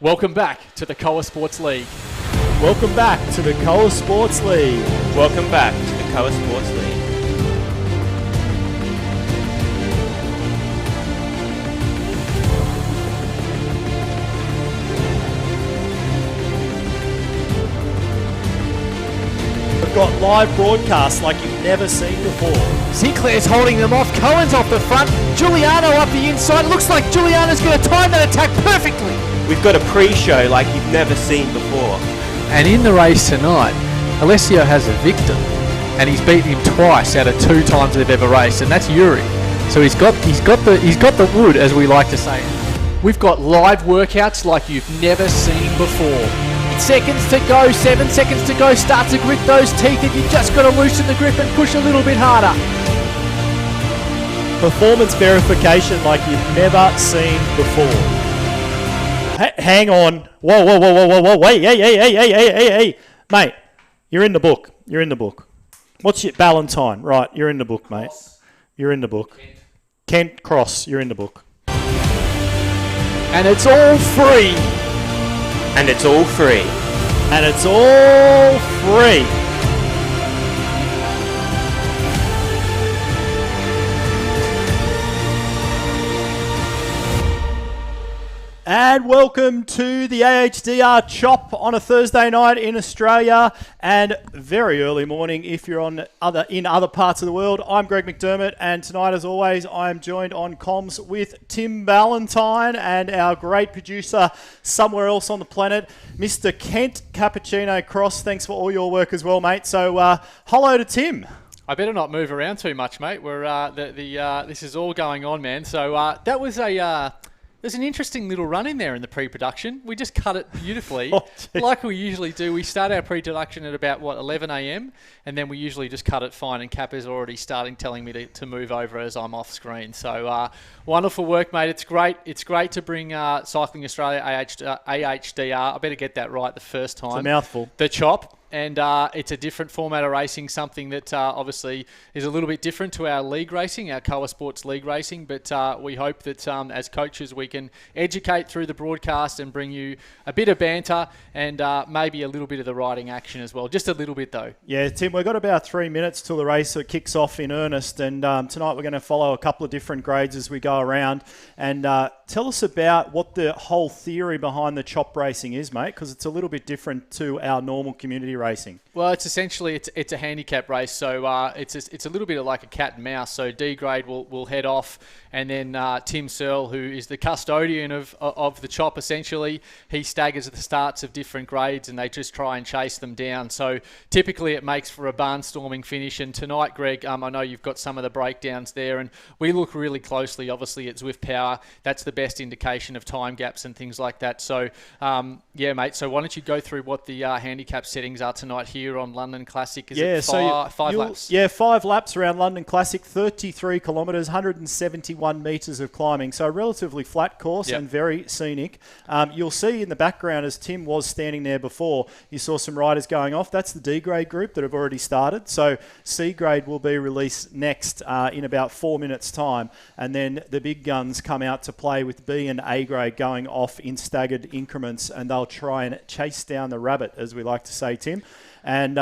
Welcome back to the Koa Sports League. Welcome back to the Koa Sports League. Welcome back to the Koa Sports League. We've got live broadcasts like you've never seen before. Sinclair's holding them off. Cohen's off the front. Giuliano up the inside. Looks like Giuliano's going to time that attack perfectly. We've got a pre-show like you've never seen before. And in the race tonight, Alessio has a victim, and he's beaten him twice out of 2 times they've ever raced, and that's Yuri. So he's got the wood, as we like to say. We've got live workouts like you've never seen before. Seconds to go, 7 seconds to go. Start to grit those teeth, and you've just got to loosen the grip and push a little bit harder. Performance verification like you've never seen before. Hang on. Whoa. Wait, hey. Mate, you're in the book. What's your Valentine? Right, you're in the book, mate. You're in the book. Kent Cross, you're in the book. And it's all free. And it's all free. And it's all free. And welcome to the Ahdr Chop on a Thursday night in Australia and very early morning if you're in other parts of the world. I'm Greg McDermott, and tonight, as always, I'm joined on comms with Tim Ballantyne and our great producer somewhere else on the planet, Mr. Kent Cappuccino Cross. Thanks for all your work as well, mate. So, hello to Tim. I better not move around too much, mate. We're this is all going on, man. So that was there's an interesting little run in there in the pre-production. We just cut it beautifully, like we usually do. We start our pre-production at about, 11 a.m., and then we usually just cut it fine, and Cap is already telling me to move over as I'm off screen. So wonderful work, mate. It's great. It's great to bring Cycling Australia Ahdr. I better get that right the first time. It's a mouthful. The Chop. And it's a different format of racing, something that obviously is a little bit different to our league racing, our Koa Sports League Racing. But we hope that as coaches we can educate through the broadcast and bring you a bit of banter and maybe a little bit of the riding action as well. Just a little bit, though. Yeah, Tim, we've got about 3 minutes till the race kicks off in earnest. And tonight we're going to follow a couple of different grades as we go around. And tell us about what the whole theory behind the Chop racing is, mate, because it's a little bit different to our normal community racing. Well, it's essentially it's a handicap race, so it's a little bit of like a cat and mouse. So D grade will head off, and then Tim Searle, who is the custodian of the Chop, essentially, he staggers at the starts of different grades, and they just try and chase them down. So typically it makes for a barnstorming finish. And tonight, Greg, I know you've got some of the breakdowns there, and we look really closely, obviously, at Zwift Power. That's the best indication of time gaps and things like that. So yeah, mate. So why don't you go through what the handicap settings are tonight here on London Classic? Is it five laps? Yeah, 5 laps around London Classic, 33 kilometres, 171 metres of climbing. So a relatively flat course and very scenic. You'll see in the background, as Tim was standing there before, you saw some riders going off. That's the D grade group that have already started. So C grade will be released next in about 4 minutes' time. And then the big guns come out to play with B and A grade going off in staggered increments, and they'll try and chase down the rabbit, as we like to say, Tim. And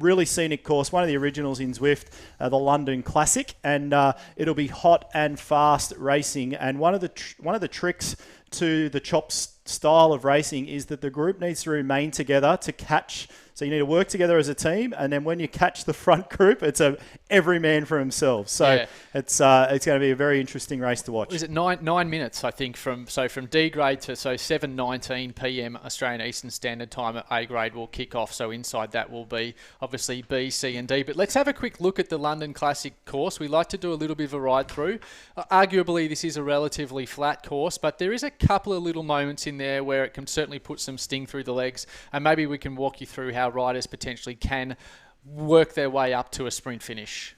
really scenic course, one of the originals in Zwift, the London Classic, and it'll be hot and fast racing. And one of the tricks to the Chop's style of racing is that the group needs to remain together to catch. So you need to work together as a team, and then when you catch the front group, it's every man for himself. So it's going to be a very interesting race to watch. Is it 9 minutes? I think from D grade to 7:19 p.m. Australian Eastern Standard Time at A grade will kick off. So inside that will be obviously B, C, and D. But let's have a quick look at the London Classic course. We like to do a little bit of a ride through. Arguably, this is a relatively flat course, but there is a couple of little moments in there where it can certainly put some sting through the legs, and maybe we can walk you through how riders potentially can work their way up to a sprint finish.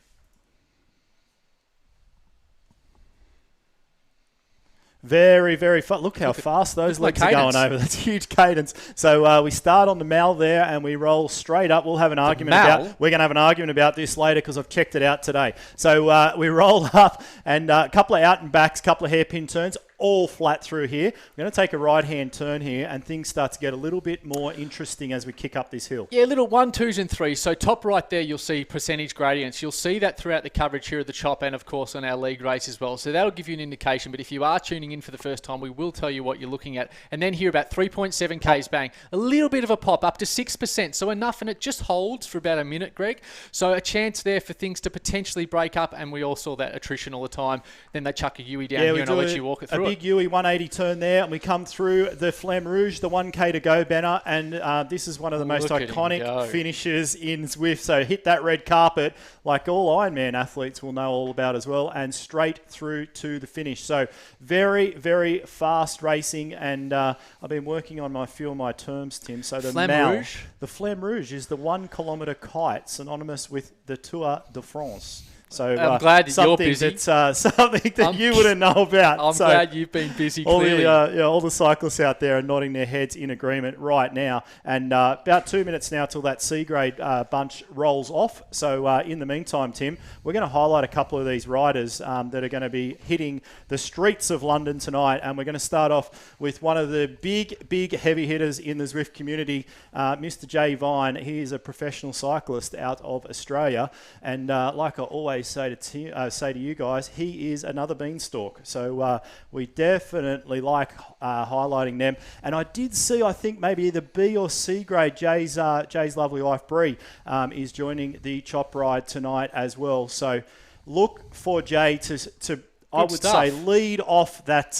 Very, very fast. Look how fast those legs are going over. That's huge cadence. So we start on the Mal there and we roll straight up. We'll have an argument we're going to have an argument about this later because I've checked it out today. So we roll up and a couple of out and backs, couple of hairpin turns. all flat through here. We're going to take a right-hand turn here, and things start to get a little bit more interesting as we kick up this hill. Yeah, little 1, 2s and 3s. So top right there, you'll see percentage gradients. You'll see that throughout the coverage here at the Chop and, of course, on our league race as well. So that'll give you an indication. But if you are tuning in for the first time, we will tell you what you're looking at. And then here about 3.7 Ks bang. A little bit of a pop, up to 6%. So enough, and it just holds for about a minute, Greg. So a chance there for things to potentially break up. And we all saw that attrition all the time. Then they chuck a Yui down here, and I'll let you walk it through. A big Yui 180 turn there, and we come through the Flamme Rouge, the 1K to go banner, and this is one of the most iconic finishes in Zwift. So hit that red carpet, like all Ironman athletes will know all about as well, and straight through to the finish. So very, very fast racing, and I've been working on my few of my terms, Tim. So the Flamme Rouge is the 1 kilometre kite, synonymous with the Tour de France. So I'm glad that you're busy. Something that you wouldn't know about. I'm glad you've been busy, clearly. All the cyclists out there are nodding their heads in agreement right now. And about 2 minutes now till that C-grade bunch rolls off. So in the meantime, Tim, we're going to highlight a couple of these riders that are going to be hitting the streets of London tonight. And we're going to start off with one of the big heavy hitters in the Zwift community, Mr. Jay Vine. He is a professional cyclist out of Australia. And like I always say to you guys, he is another beanstalk. So we definitely like highlighting them. And I did see, I think maybe either B or C grade, Jay's lovely wife Bree is joining the chop ride tonight as well. So look for Jay to I would say lead off that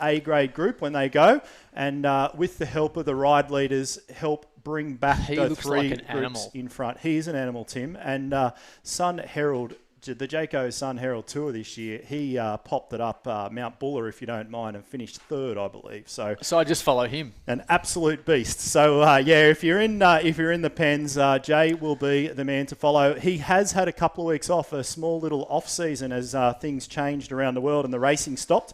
A grade group when they go, and with the help of the ride leaders, help bring back the 3 groups in front. He is an animal, Tim. And Sun Herald, the Jayco Sun Herald Tour this year, he popped it up Mount Buller, if you don't mind, and finished 3rd, I believe. So I just follow him. An absolute beast. So if you're in the pens, Jay will be the man to follow. He has had a couple of weeks off, a small little off season as things changed around the world and the racing stopped.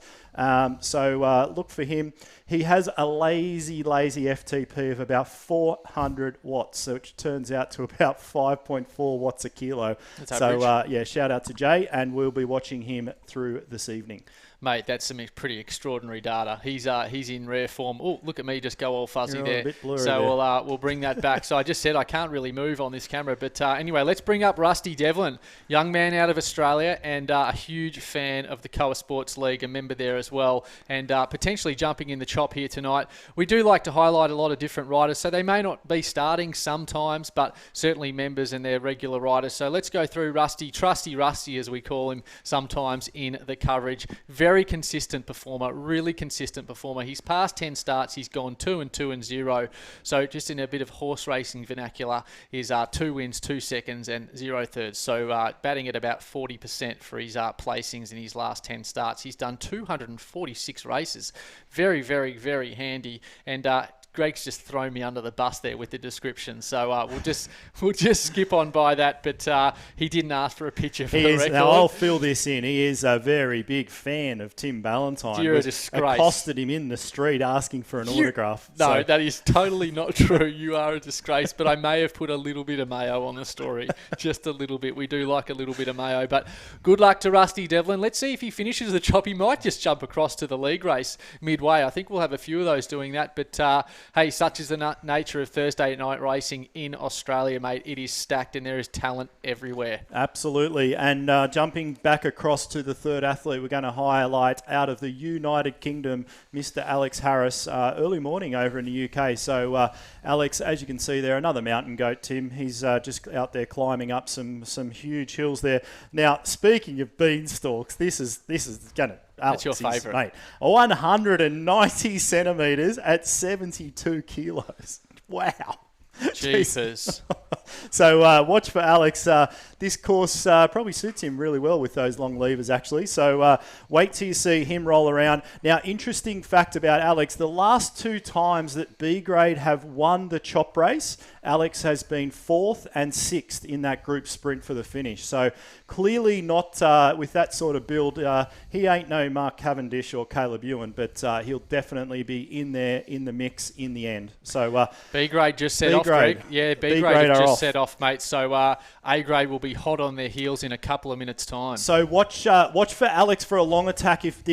So look for him. He has a lazy FTP of about 400 watts, which turns out to about 5.4 watts a kilo. That's average. Shout out to Jay, and we'll be watching him through this evening. Mate, that's some pretty extraordinary data. He's in rare form. Oh, look at me just go all fuzzy there. A bit blurry so there. We'll bring that back. So I just said I can't really move on this camera. But anyway, let's bring up Rusty Devlin, young man out of Australia and a huge fan of the Koa Sports League, a member there as well, and potentially jumping in the chop here tonight. We do like to highlight a lot of different riders, so they may not be starting sometimes, but certainly members and their regular riders. So let's go through Rusty, Trusty Rusty as we call him sometimes in the coverage. Very consistent performer, really consistent performer. He's passed 10 starts. He's gone 2 and 2 and 0. So just in a bit of horse racing vernacular, is 2 wins, 2 seconds and 0 thirds. So batting at about 40% for his placings in his last 10 starts. He's done 246 races. Very, very, very handy. And Greg's just thrown me under the bus there with the description, so we'll just skip on by that. But he didn't ask for a picture for the record. Now I'll fill this in. He is a very big fan of Tim Ballantyne. You're a disgrace. Accosted him in the street asking for an autograph. No, that is totally not true. You are a disgrace. But I may have put a little bit of mayo on the story, just a little bit. We do like a little bit of mayo. But good luck to Rusty Devlin. Let's see if he finishes the chop. He might just jump across to the league race midway. I think we'll have a few of those doing that. But hey, such is the nature of Thursday night racing in Australia, mate. It is stacked and there is talent everywhere. Absolutely. And jumping back across to the third athlete, we're going to highlight out of the United Kingdom, Mr. Alex Harris, early morning over in the UK. So Alex, as you can see there, another mountain goat, Tim. He's just out there climbing up some huge hills there. Now, speaking of beanstalks, this is going to... That's your favourite. Mate, 190 centimetres at 72 kilos. Wow. Jesus. So watch for Alex. This course probably suits him really well with those long levers, actually. So wait till you see him roll around. Now, interesting fact about Alex, the last 2 times that B grade have won the chop race, Alex has been 4th and 6th in that group sprint for the finish. So clearly not with that sort of build. He ain't no Mark Cavendish or Caleb Ewan, but he'll definitely be in there in the mix in the end. So B grade just set off, Greg. Yeah, B grade just set off, mate. So A grade will be hot on their heels in a couple of minutes' time. So watch for Alex for a long attack if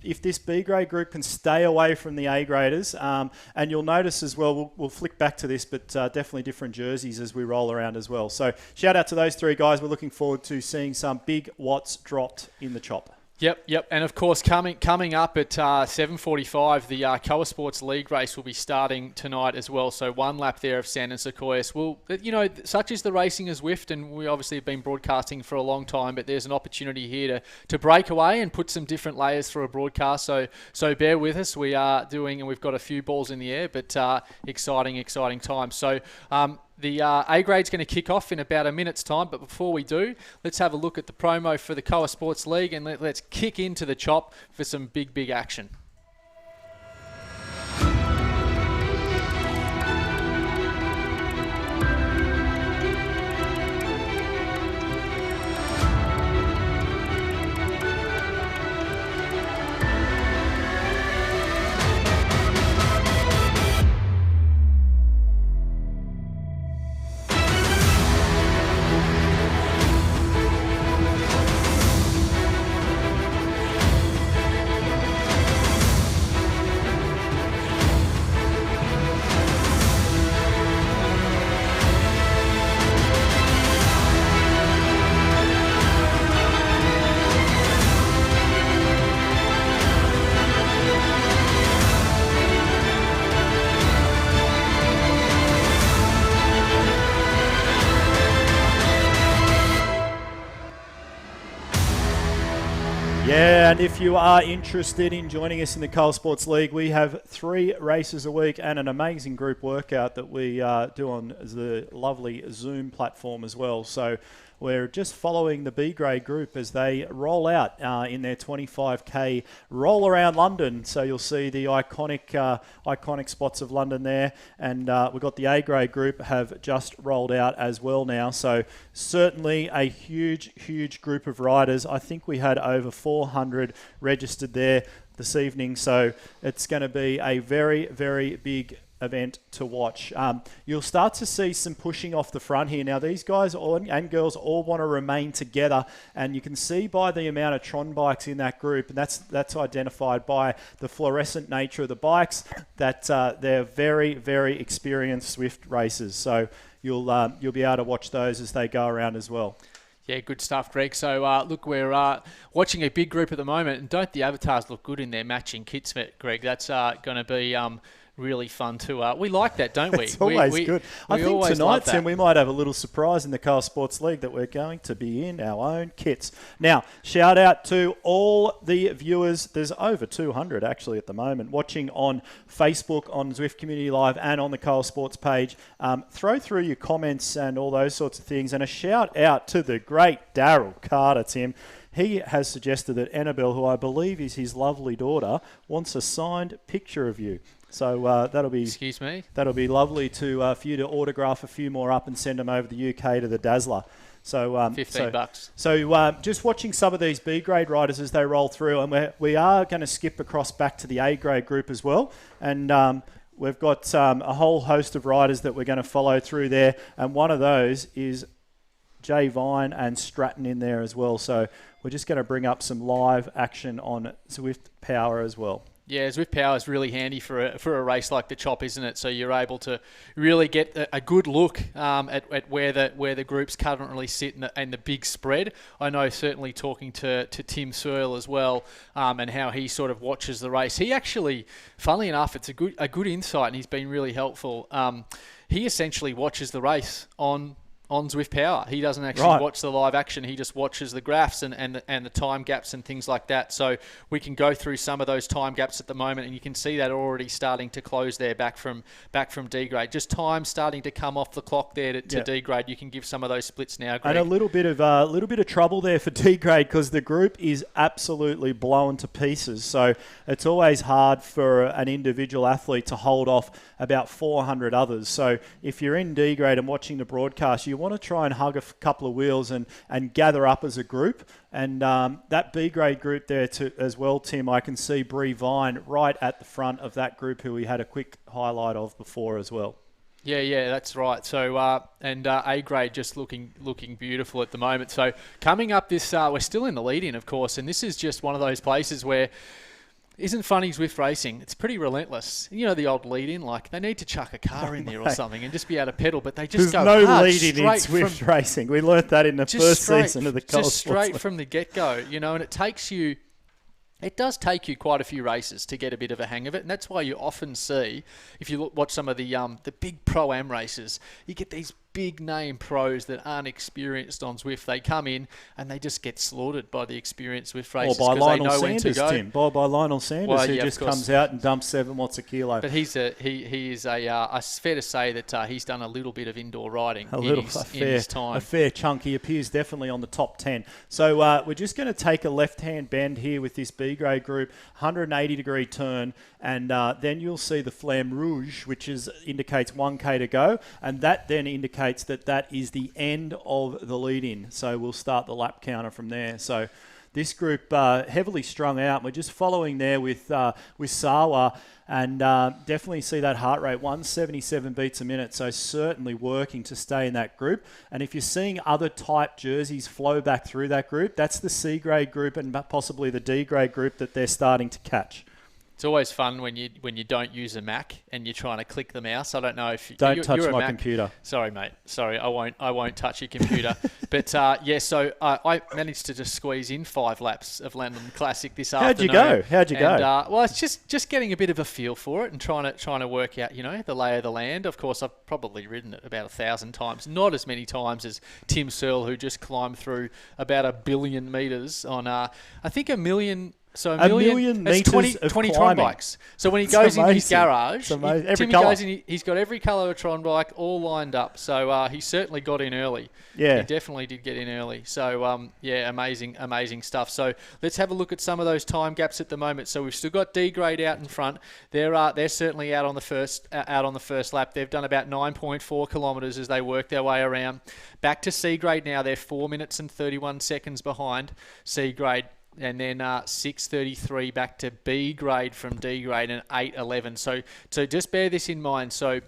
if this B grade group can stay away from the A graders, and you'll notice as well, we'll flick back to this, but definitely different jerseys as we roll around as well. So shout out to those three guys. We're looking forward to seeing some big watts dropped in the chop. Yep. And of course, coming up at 7:45, the Koa Sports League race will be starting tonight as well. So one lap there of Sand and Sequoias. Well, such is the racing as Zwift, and we obviously have been broadcasting for a long time, but there's an opportunity here to break away and put some different layers for a broadcast. So bear with us. We are doing, and we've got a few balls in the air, but exciting times. So the A grade's going to kick off in about a minute's time, but before we do, let's have a look at the promo for the Koa Sports League, and let's kick into the chop for some big action. Yeah, and if you are interested in joining us in the Koa Sports League, we have 3 races a week and an amazing group workout that we do on the lovely Zoom platform as well. So we're just following the B grade group as they roll out in their 25k roll around London. So you'll see the iconic spots of London there, and we've got the A grade group have just rolled out as well now. So certainly a huge group of riders. I think we had over 400 registered there this evening. So it's going to be a very big event to watch. You'll start to see some pushing off the front here. Now these guys and girls all want to remain together, and you can see by the amount of Tron bikes in that group, and that's identified by the fluorescent nature of the bikes, that they're very experienced Zwift racers. So you'll be able to watch those as they go around as well. Yeah, good stuff, Greg. So, look, we're watching a big group at the moment, and don't the avatars look good in their matching kits, Greg? That's going to be really fun too. We like that, don't we? It's always good. I think tonight, Tim, we might have a little surprise in the Koa Sports League that we're going to be in our own kits. Now, shout out to all the viewers. There's over 200 actually at the moment watching on Facebook, on Zwift Community Live, and on the Koa Sports page. Throw through your comments and all those sorts of things. And a shout out to the great Daryl Carter, Tim. He has suggested that Annabelle, who I believe is his lovely daughter, wants a signed picture of you. So that'll be. Excuse me. That'll be lovely for you to autograph a few more up and send them over the UK to the Dazzler. So $15. So just watching some of these B grade riders as they roll through, and we are going to skip across back to the A grade group as well, and we've got a whole host of riders that we're going to follow through there, and one of those is Jay Vine and Stratton in there as well. So we're just going to bring up some live action on Zwift Power as well. Yeah, Zwift Power is really handy for a race like the Chop, isn't it? So you're able to really get a good look at where the groups currently sit and the big spread. I know certainly talking to Tim Searle as well, and how he sort of watches the race. He actually, funnily enough, it's a good insight, and he's been really helpful. He essentially watches the race on Zwift Power. He doesn't actually watch the live action. He just watches the graphs and the time gaps and things like that. So we can go through some of those time gaps at the moment, and you can see that already starting to close there back from D grade. Just time starting to come off the clock there to D grade. You can give some of those splits now, Greg. And a little bit of trouble there for D grade because the group is absolutely blown to pieces. So it's always hard for an individual athlete to hold off about 400 others. So if you're in D grade and watching the broadcast, you want to try and hug a couple of wheels and gather up as a group. And that B grade group there as well, Tim, I can see Bree Vine right at the front of that group, who we had a quick highlight of before as well. Yeah, that's right. So A grade just looking beautiful at the moment. So coming up this, we're still in the lead-in, of course, and this is just one of those places where Isn't funny Zwift racing? It's pretty relentless. You know the old lead-in, like they need to chuck a car in there or something and just be able to pedal, but they just There's go no hard, lead-in in Zwift racing. We learnt that in the first season of the Koa Just Sports straight League. from the get-go, you know, and it does take you quite a few races to get a bit of a hang of it, and that's why you often see, if you watch some of the big Pro-Am races, you get these big name pros that aren't experienced on Zwift. They come in and they just get slaughtered by the experienced Zwift races. Or by Lionel Lionel Sanders, Tim. By Lionel Sanders, who just comes out and dumps 7 watts a kilo. But he is it's fair to say that he's done a little bit of indoor riding in his time. A fair chunk. He appears definitely on the top 10. So we're just going to take a left-hand bend here with this B-grade group, 180-degree turn, and then you'll see the Flamme Rouge, which indicates 1K to go, and that then indicates that is the end of the lead-in. So we'll start the lap counter from there. So this group heavily strung out. We're just following there with Sawa, and definitely see that heart rate, 177 beats a minute. So certainly working to stay in that group. And if you're seeing other type jerseys flow back through that group, that's the C-grade group and possibly the D-grade group that they're starting to catch. It's always fun when you don't use a Mac and you're trying to click the mouse. I don't know if don't touch you're my a Mac. computer. Sorry, mate. Sorry, I won't touch your computer. But so I managed to just squeeze in 5 laps of London Classic this afternoon. How'd you go? Well, it's just getting a bit of a feel for it and trying to work out, the lay of the land. Of course, I've probably ridden it about 1,000 times, not as many times as Tim Searle, who just climbed through about 1 billion meters on I think 1 million. So a million meters 20 of Tron climbing. bikes. So when he goes in his garage, he's got every colour of Tron bike all lined up. So he certainly got in early. Yeah. He definitely did get in early. So, amazing stuff. So let's have a look at some of those time gaps at the moment. So we've still got D grade out in front. They're certainly out on the first lap. They've done about 9.4 kilometres as they work their way around. Back to C grade now. They're 4 minutes and 31 seconds behind C grade. And then 6:33 back to B grade from D grade and 8:11. So just bear this in mind. So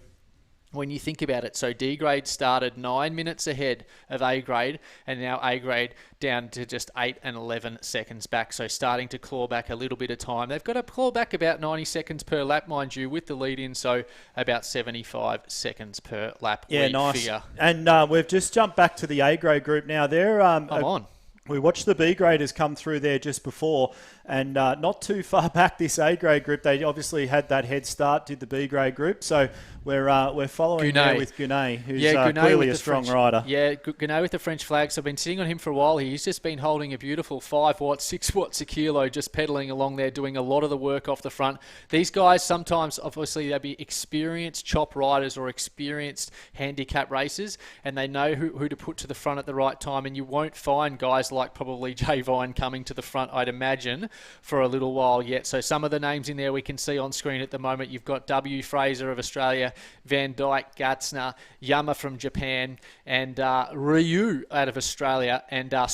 when you think about it, so D grade started 9 minutes ahead of A grade, and now A grade down to just 8 and 11 seconds back. So starting to claw back a little bit of time. They've got to claw back about 90 seconds per lap, mind you, with the lead in. So about 75 seconds per lap. Yeah, nice. Figure. And we've just jumped back to the A grade group now. They're I'm on. We watched the B graders come through there just before, and not too far back this A grade group. They obviously had that head start, did the B grade group. So we're following there with Gunay, who's clearly a strong rider. Yeah, Gunay with the French flag. So I've been sitting on him for a while. He's just been holding a beautiful 5 watts, 6 watts a kilo, just pedaling along there, doing a lot of the work off the front. These guys sometimes, obviously, they'll be experienced chop riders or experienced handicap racers, and they know who to put to the front at the right time. And you won't find guys like probably Jay Vine coming to the front, I'd imagine, for a little while yet. So some of the names in there we can see on screen at the moment. You've got W. Fraser of Australia, Van Dyke, Gatzner, Yama from Japan, and Ryu out of Australia, and Dale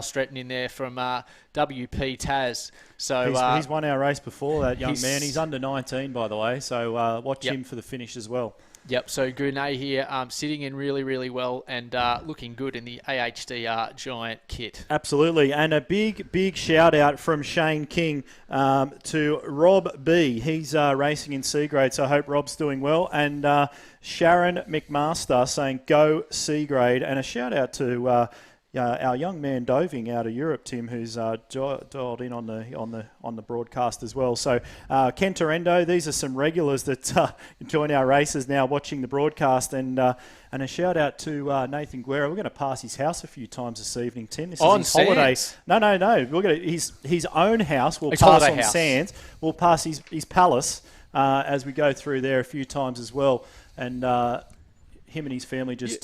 Stretton in there from WP Taz. So he's won our race before, that young man. He's under 19, by the way, so watch him for the finish as well. Yep, so Gunay here sitting in really, really well and looking good in the AHDR Giant kit. Absolutely, and a big shout out from Shane King to Rob B. He's racing in C grade, so I hope Rob's doing well. And Sharon McMaster saying go C grade, and a shout out to our young man Doving out of Europe, Tim, who's dialed in on the broadcast as well. So Ken Torrendo, these are some regulars that join our races now, watching the broadcast, and a shout out to Nathan Guerra. We're going to pass his house a few times this evening, Tim. This is his holiday. No. We're going to his own house. We'll pass on Sands. We'll pass his palace as we go through there a few times as well, and him and his family just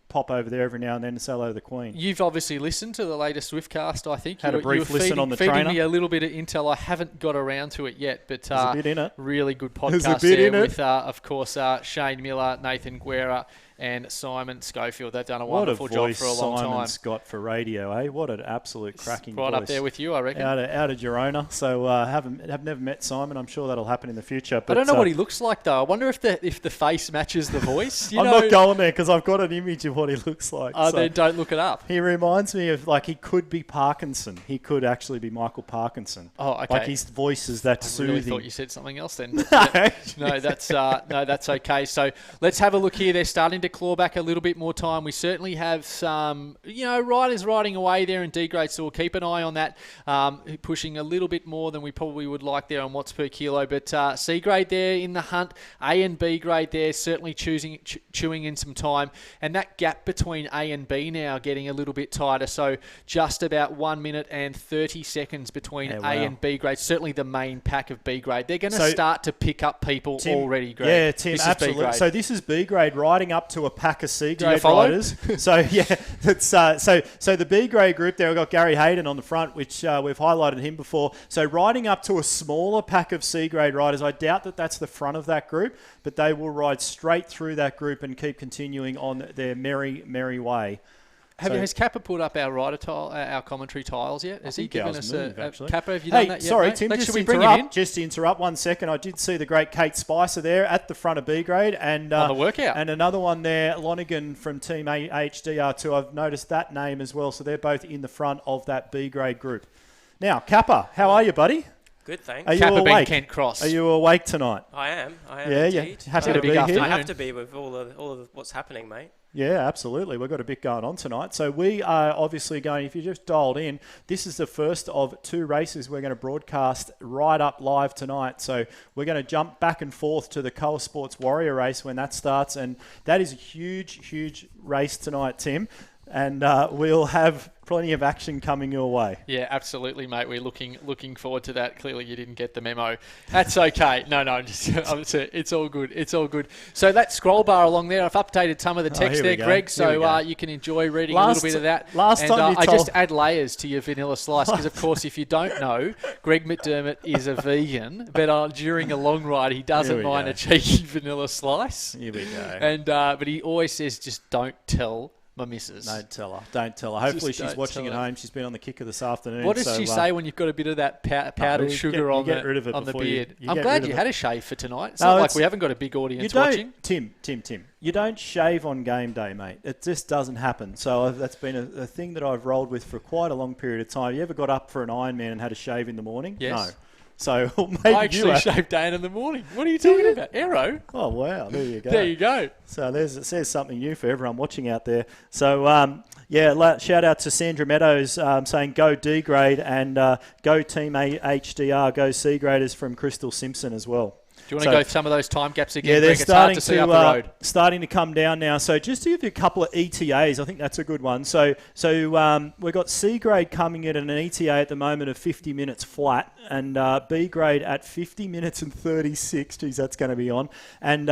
pop over there every now and then to say hello to the Queen. You've obviously listened to the latest Swiftcast, I think. Had a brief listen on the feeding trainer. Me a little bit of intel. I haven't got around to it yet, but there's a bit in it. Really good podcast there with, of course, Shane Miller, Nathan Guerra, and Simon Schofield. They've done a What wonderful job for a long time. Simon's got for radio, eh? What an absolute cracking Right voice. up there with you, I reckon. Out of Girona. So have never met Simon. I'm sure that'll happen in the future. But I don't know what he looks like, though. I wonder if the face matches the voice. I'm not going there because I've got an image of what he looks like. Oh, then don't look it up. He reminds me of, like, he could be Parkinson. He could actually be Michael Parkinson. Oh, okay. Like, his voice is that soothing. I really thought you said something else then. No, that's okay. So let's have a look here. They're starting to claw back a little bit more time. We certainly have some, riders riding away there in D grade, so we'll keep an eye on that, pushing a little bit more than we probably would like there on watts per kilo. But C grade there in the hunt, A and B grade there certainly chewing in some time, and that gap between A and B now getting a little bit tighter. So just about 1 minute and 30 seconds between A and B grade. Certainly the main pack of B grade. They're going to start to pick up people already, Greg. Yeah, Tim, absolutely. So this is B grade riding up to a pack of C grade riders. So yeah, it's so the B grade group there. We've got Gary Hayden on the front, which we've highlighted him before. So riding up to a smaller pack of C grade riders. I doubt that that's the front of that group, but they will ride straight through that group and keep continuing on their merry way. Has Kappa put up our rider tile, our commentary tiles yet? Has he given us a Kappa? Have you done that yet? Sorry, mate? Tim. Just to interrupt 1 second. I did see the great Kate Spicer there at the front of B grade, and on the workout, and another one there, Lonigan from Team Ahdr. I've noticed that name as well. So they're both in the front of that B grade group. Now, Kappa, how are you, buddy? Good, thanks. Are you Kappa awake? Kent Cross. Are you awake tonight? I am. Yeah, indeed. yeah. Happy to be here. I have to be with all of what's happening, mate. Yeah, absolutely. We've got a bit going on tonight. So we are obviously going, if you just dialed in, this is the first of 2 races we're going to broadcast right up live tonight. So we're going to jump back and forth to the Koa Sports Warrior race when that starts. And that is a huge, huge race tonight, Tim. And we'll have plenty of action coming your way. Yeah, absolutely, mate. We're looking forward to that. Clearly, you didn't get the memo. That's okay. No, it's all good. It's all good. So that scroll bar along there, I've updated some of the text there, Greg, so you can enjoy reading a little bit of that. I just add layers to your vanilla slice because, of course, if you don't know, Greg McDermott is a vegan, but during a long ride, he doesn't mind a cheeky vanilla slice. Here we go. And but he always says, just don't tell my missus. Don't tell her. Hopefully she's watching at home. She's been on the kicker this afternoon. What does she say when you've got a bit of that powdered sugar on the beard? I'm glad you had a shave for tonight. It's not like we haven't got a big audience watching. Tim, you don't shave on game day, mate. It just doesn't happen. So that's been a thing that I've rolled with for quite a long period of time. You ever got up for an Ironman and had a shave in the morning? Yes. No. So maybe I actually shaved Dan in the morning. What are you talking about? Aero? Oh, wow. There you go. There you go. So it says something new for everyone watching out there. So, shout out to Sandra Meadows saying go D grade and go Team HDR, go C graders from Crystal Simpson as well. Do you want to go some of those time gaps again? Yeah, they're starting to come down now. So just to give you a couple of ETAs, I think that's a good one. So we've got C grade coming in at an ETA at the moment of 50 minutes flat, and B grade at 50 minutes and 36. Geez, that's going to be on. And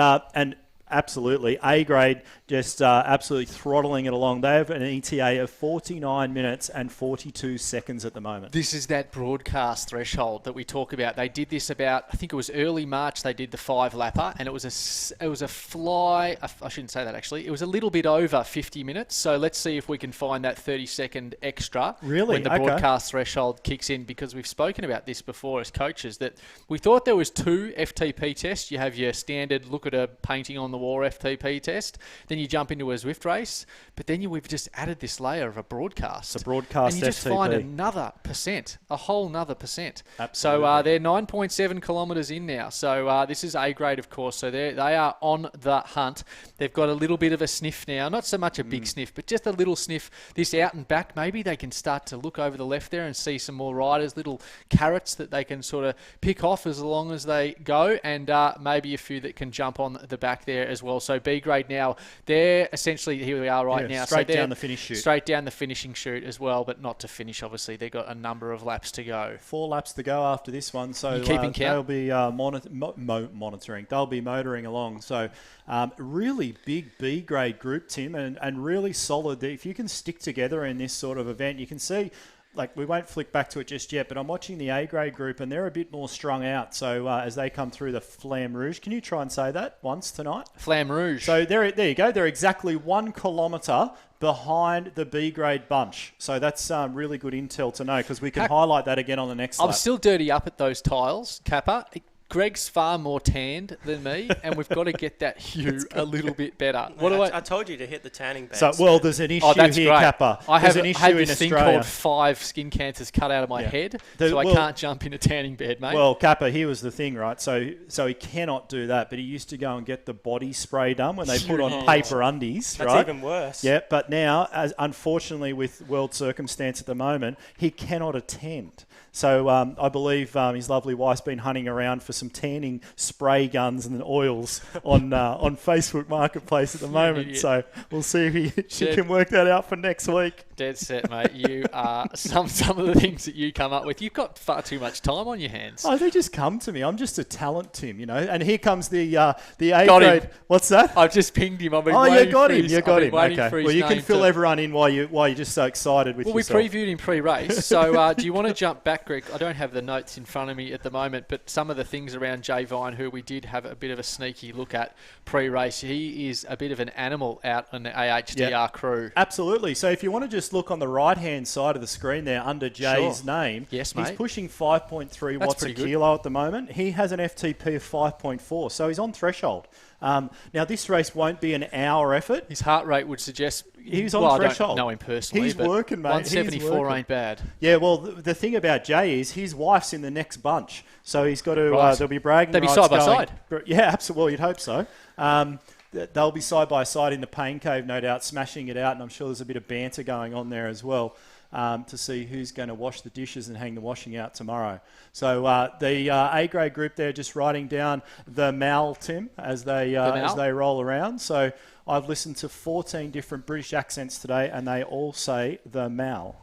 absolutely, A grade just absolutely throttling it along. They have an ETA of 49 minutes and 42 seconds at the moment. This is that broadcast threshold that we talk about. They did this about, I think it was early March, they did the 5-lapper, and it was a fly, I shouldn't say that actually, it was a little bit over 50 minutes, so let's see if we can find that 30-second extra when the broadcast threshold kicks in, because we've spoken about this before as coaches, that we thought there was 2 FTP tests. You have your standard look at a painting on the wall FTP test, then you jump into a Zwift race, but then we've just added this layer of a broadcast. It's a broadcast and you just FTP. find a whole nother percent. Absolutely. So they're 9.7 kilometres in now. So this is A grade, of course. So they are on the hunt. They've got a little bit of a sniff now. Not so much a big sniff, but just a little sniff. This out and back, maybe they can start to look over the left there and see some more riders, little carrots that they can sort of pick off as long as they go, and maybe a few that can jump on the back there as well. So B grade now, they're essentially, here we are now. Straight down the finish chute. Straight down the finishing chute as well, but not to finish, obviously. They've got a number of laps to go. 4 laps to go after this one. So you keeping count? They'll be monitoring. They'll be motoring along. So really big B grade group, Tim, and really solid. If you can stick together in this sort of event, you can see we won't flick back to it just yet, but I'm watching the A grade group and they're a bit more strung out. So as they come through the Flamme Rouge, can you try and say that once tonight? Flamme Rouge. So there you go. They're exactly 1 kilometre behind the B grade bunch. So that's really good intel to know, because we can highlight that again on the next lap. I'm still dirty up at those tiles, Kappa. Greg's far more tanned than me, and we've got to get that hue a little bit better. I told you to hit the tanning beds. So, well, there's an issue here, great. Kappa. I have an issue had in this thing Australia called 5 skin cancers cut out of my head, so I can't jump in a tanning bed, mate. Well, Kappa, here was the thing, right? So he cannot do that, but he used to go and get the body spray done when they put on paper undies, right? That's even worse. Yeah, but now, unfortunately, with world circumstance at the moment, he cannot attend. So I believe his lovely wife's been hunting around for some tanning spray guns and oils on Facebook Marketplace at the moment. So we'll see if she can work that out for next week. Dead set, mate. You are some of the things that you come up with. You've got far too much time on your hands. Oh, they just come to me. I'm just a talent, Tim, you know. And here comes the A got grade. Him. What's that? I've just pinged him. I've been you got him. You got him. Okay. Well, you can fill everyone in while you're just so excited with yourself. Well, we previewed him pre-race. So do you want to jump back, Greg? I don't have the notes in front of me at the moment, but some of the things around Jay Vine, who we did have a bit of a sneaky look at pre-race, he is a bit of an animal out on the AHDR crew. Absolutely. So if you want to just look on the right-hand side of the screen there under Jay's name, yes, mate. He's pushing 5.3 watts a kilo at the moment. He has an FTP of 5.4, so he's on threshold. Now, this race won't be an hour effort. His heart rate would suggest... He's on threshold. I don't know him personally, He's working, mate. 174 ain't bad. Yeah, well, the thing about Jay is his wife's in the next bunch. So he's got to... there'll be bragging They'll be rights side by going. side. Yeah, absolutely. Well, you'd hope so. They'll be side by side in the pain cave, no doubt, smashing it out. And I'm sure there's a bit of banter going on there as well. To see who's going to wash the dishes and hang the washing out tomorrow. So the A grade group there just writing down the MAL, Tim, as they roll around. So I've listened to 14 different British accents today, and they all say the MAL.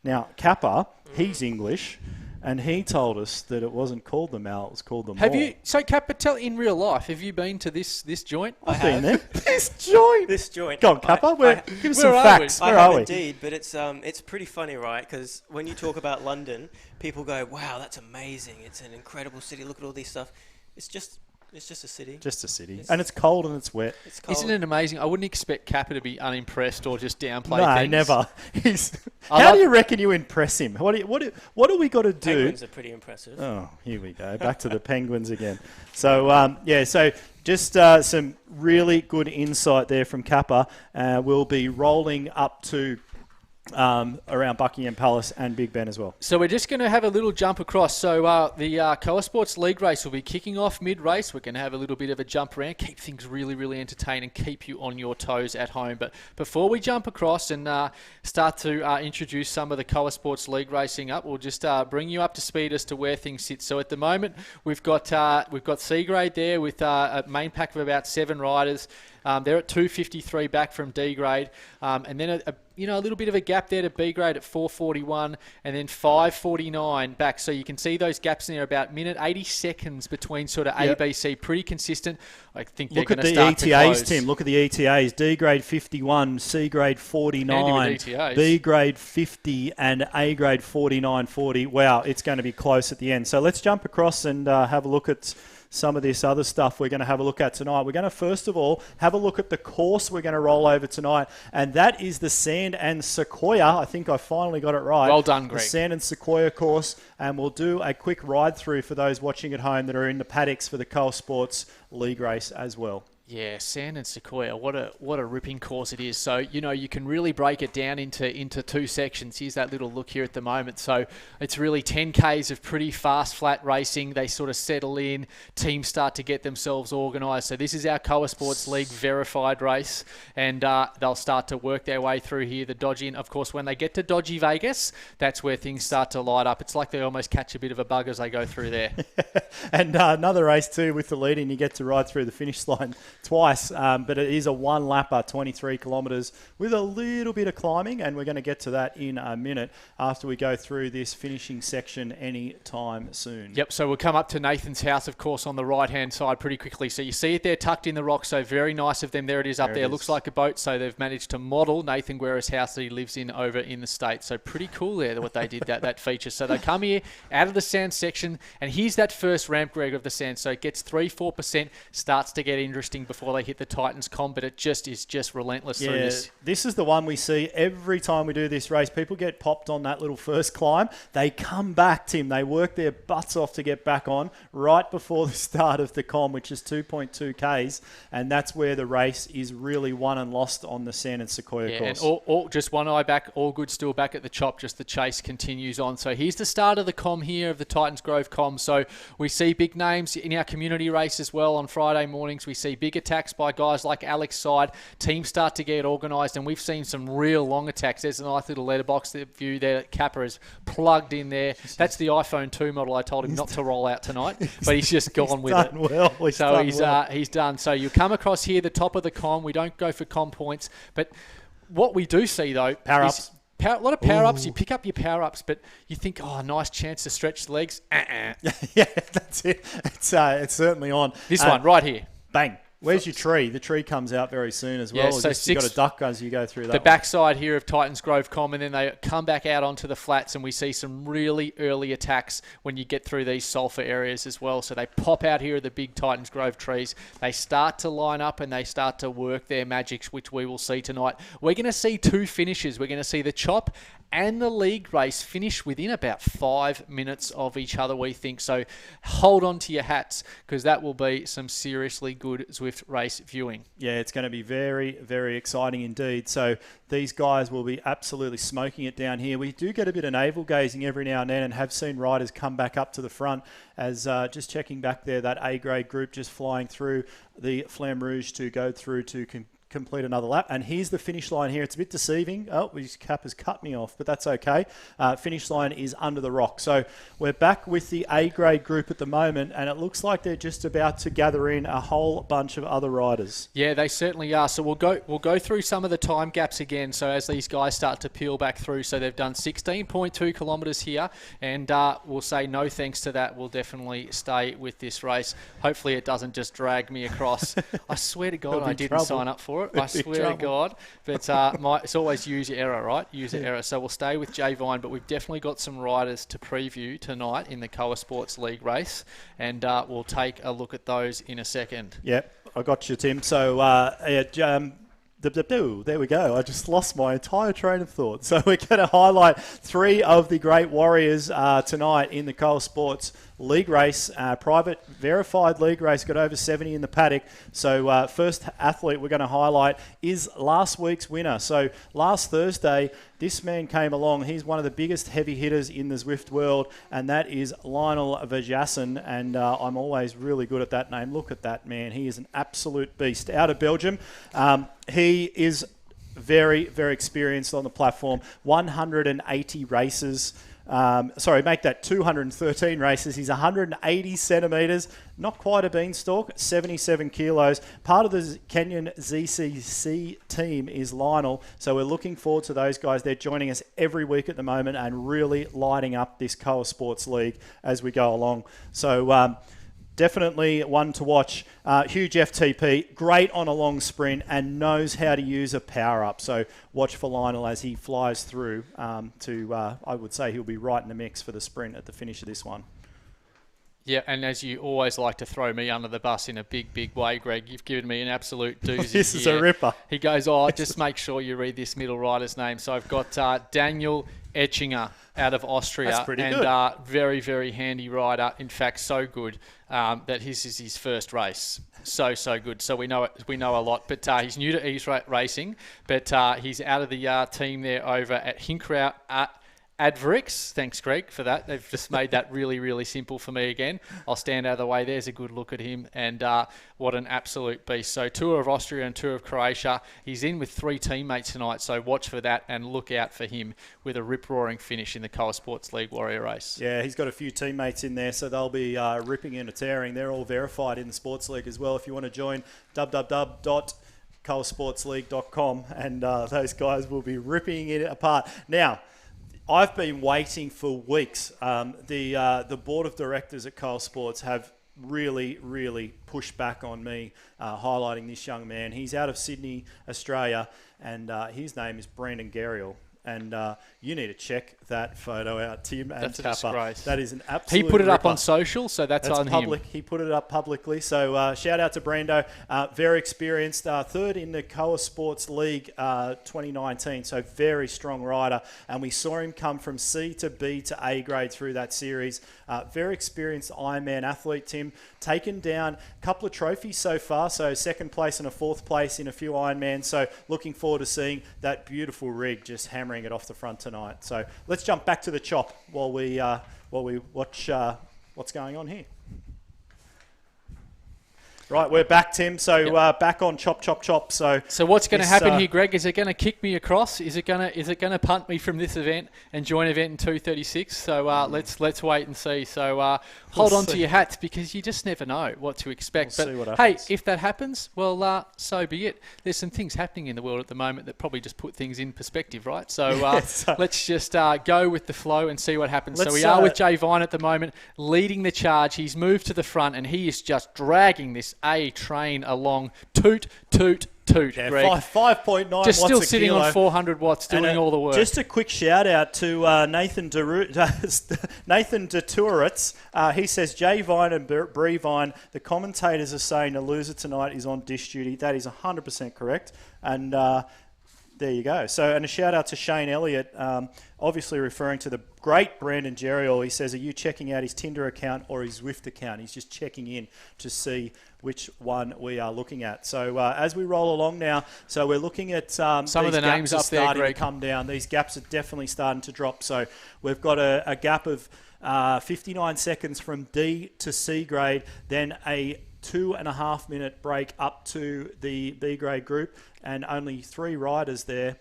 Now, Kappa, he's English, and he told us that it wasn't called the MAL, it was called the Mall. So Kappa, tell in real life, have you been to this joint? I've been there. This joint. This joint. Go on, Kappa. Give us some are facts. I Where are have we? indeed, but it's pretty funny, right? Because when you talk about London, people go, "Wow, that's amazing! It's an incredible city. Look at all this stuff." It's just a city. Just a city. And it's cold and it's wet. It's cold. Isn't it amazing? I wouldn't expect Kappa to be unimpressed or just downplay No, things. never. How do you reckon you impress him? What do we got to do? Penguins are pretty impressive. Oh, here we go. Back to the Penguins again. So, so just some really good insight there from Kappa. We'll be rolling up to around Buckingham Palace and Big Ben as well. So we're just going to have a little jump across. So the Koa Sports League race will be kicking off mid-race. We're going to have a little bit of a jump around, keep things really, really entertaining, keep you on your toes at home. But before we jump across and start to introduce some of the Koa Sports League racing up, we'll just bring you up to speed as to where things sit. So at the moment, we've got C grade there with a main pack of about 7 riders. They're at 253 back from D grade, and then a little bit of a gap there to B grade at 441, and then 549 back. So you can see those gaps in there about minute 80 seconds between sort of A, B, C, pretty consistent. I think they're going to start to close. Look at the ETAs, Tim. Look at the ETAs. D grade 51, C grade 49, B grade 50, and A grade 49.40. Wow, it's going to be close at the end. So let's jump across and have a look at some of this other stuff we're going to have a look at tonight. We're going to, first of all, have a look at the course we're going to roll over tonight, and that is the Sand and Sequoia. I think I finally got it right. Well done, Greg. The Sand and Sequoia course, and we'll do a quick ride-through for those watching at home that are in the paddocks for the Koa Sports League race as well. Yeah, Sand and Sequoia, what a ripping course it is. So, you can really break it down into 2 sections. Here's that little look here at the moment. So it's really 10Ks of pretty fast, flat racing. They sort of settle in. Teams start to get themselves organised. So this is our Koa Sports League verified race. And they'll start to work their way through here. The dodgy, and of course, when they get to dodgy Vegas, that's where things start to light up. It's like they almost catch a bit of a bug as they go through there. And another race too with the lead-in, you get to ride through the finish line twice, but it is a one-lapper, 23 kilometres with a little bit of climbing, and we're going to get to that in a minute after we go through this finishing section any time soon. Yep, so we'll come up to Nathan's house, of course, on the right-hand side pretty quickly. So you see it there tucked in the rock, so very nice of them. There it is up there. Looks like a boat, so they've managed to model Nathan Guerra's house that he lives in over in the States. So pretty cool there what they did, that feature. So they come here out of the sand section, and here's that first ramp, Greg, of the sand. So it gets 3-4%, starts to get interesting before they hit the Titans comb, but it is just relentless through this. This is the one we see every time we do this race. People get popped on that little first climb. They come back, Tim. They work their butts off to get back on right before the start of the comb, which is 2.2 Ks, and that's where the race is really won and lost on the Sand and Sequoia course. And all just one eye back, all good still back at the chop, just the chase continues on. So here's the start of the comb here of the Titans Grove comb. So we see big names in our community race as well on Friday mornings. We see big attacks by guys like Alex Side. Teams start to get organised, and we've seen some real long attacks. There's a nice little letterbox view there that Kappa is plugged in there. That's the iPhone 2 model I told him not to roll out tonight, but he's just gone with it. He's done. So you come across here, the top of the comb. We don't go for comb points, but what we do see though, power-ups. A lot of power-ups. You pick up your power-ups, but you think, nice chance to stretch the legs. Yeah, that's it. It's certainly on. This one right here. Bang. Where's your tree? The tree comes out very soon as well. Yeah, so you've got a duck as you go through that. The backside here of Titans Grove Comm, and then they come back out onto the flats, and we see some really early attacks when you get through these sulphur areas as well. So they pop out here at the big Titans Grove trees. They start to line up and they start to work their magics, which we will see tonight. We're going to see two finishes. We're going to see the chop and the league race finish within about 5 minutes of each other, we think. So hold on to your hats, because that will be some seriously good Zwift race viewing. Yeah, it's going to be very, very exciting indeed. So these guys will be absolutely smoking it down here. We do get a bit of navel gazing every now and then, and have seen riders come back up to the front as just checking back there, that A-grade group just flying through the Flamme Rouge to go through to complete another lap. And here's the finish line here. It's a bit deceiving. His cap has cut me off, but that's okay. Finish line is under the rock. So we're back with the A-grade group at the moment, and it looks like they're just about to gather in a whole bunch of other riders. Yeah, they certainly are. So we'll go through some of the time gaps again. So as these guys start to peel back through, so they've done 16.2 kilometres here, and we'll say no thanks to that. We'll definitely stay with this race. Hopefully it doesn't just drag me across. I swear to God I didn't sign up for it. I swear to God. But it's always user error, right? User error. So we'll stay with Jay Vine, but we've definitely got some riders to preview tonight in the Koa Sports League race, and we'll take a look at those in a second. Yep, I got you, Tim. So there we go. I just lost my entire train of thought. So we're going to highlight three of the great warriors tonight in the Koa Sports League race, private verified league race, got over 70 in the paddock. So first athlete we're going to highlight is last week's winner. So last Thursday, this man came along. He's one of the biggest heavy hitters in the Zwift world, and that is Lionel Verjassen. And I'm always really good at that name. Look at that man. He is an absolute beast. Out of Belgium. He is very, very experienced on the platform. 180 races. Make that 213 races. He's 180 centimetres, not quite a beanstalk, 77 kilos. Part of the Kenyan ZCC team is Lionel, so we're looking forward to those guys. They're joining us every week at the moment and really lighting up this Koa Sports League as we go along. So definitely one to watch. Huge FTP, great on a long sprint, and knows how to use a power-up. So watch for Lionel as he flies through I would say he'll be right in the mix for the sprint at the finish of this one. Yeah, and as you always like to throw me under the bus in a big, big way, Greg, you've given me an absolute doozy. This is a ripper. He goes, just make sure you read this middle rider's name. So I've got Daniel Etchinger out of Austria. That's pretty and good. Very, very handy rider. In fact, so good that his is his first race. So good. So we know a lot. But he's new to Racing, but he's out of the team there over at Hinkrau Adverix. Thanks, Greg, for that. They've just made that really, really simple for me again. I'll stand out of the way. There's a good look at him, and what an absolute beast. So Tour of Austria and Tour of Croatia. He's in with 3 teammates tonight, so watch for that and look out for him with a rip-roaring finish in the Koa Sports League Warrior Race. Yeah, he's got a few teammates in there, so they'll be ripping and tearing. They're all verified in the Sports League as well. If you want to join, www.koasportsleague.com, and those guys will be ripping it apart. Now, I've been waiting for weeks. The board of directors at Koa Sports have really pushed back on me, highlighting this young man. He's out of Sydney, Australia, and his name is Brandon Gariel. And you need to check that photo out, Tim and That's a Tapper. disgrace. That is an absolute He put it up ripper. on social, so that's on public. him. He put it up publicly. So shout out to Brando. Very experienced. Third in the Koa Sports League 2019. So very strong rider. And we saw him come from C to B to A grade through that series. Very experienced Ironman athlete, Tim. Taken down a couple of trophies so far. So 2nd place and a 4th place in a few Ironmans. So looking forward to seeing that beautiful rig just hammering it off the front tonight. So let's jump back to the chop while we watch what's going on here. Right, we're back, Tim. So back on chop. So what's going to happen here, Greg? Is it going to kick me across? Is it going to punt me from this event and join event in 2:36? So let's wait and see. So hold on to your hats, because you just never know what to expect. But hey, if that happens, well, so be it. There's some things happening in the world at the moment that probably just put things in perspective, right? So let's just go with the flow and see what happens. So we are with Jay Vine at the moment, leading the charge. He's moved to the front, and he is just dragging this A train along. Toot, Greg. 5.9 just watts still a sitting kilo. on 400 watts doing all the work. Just a quick shout out to Nathan DeTouritz. He says, Jay Vine and Bree Vine, the commentators are saying the loser tonight is on dish duty. That is 100% correct. And there you go. So, and a shout out to Shane Elliott, obviously referring to the great Brandon Geriol. He says, are you checking out his Tinder account or his Zwift account? He's just checking in to see which one we are looking at. So as we roll along now, so we're looking at some of the names up there, starting Greg, to come down. These gaps are definitely starting to drop. So we've got a gap of 59 seconds from D to C grade, then a 2.5 minute break up to the B grade group, and only 3 riders there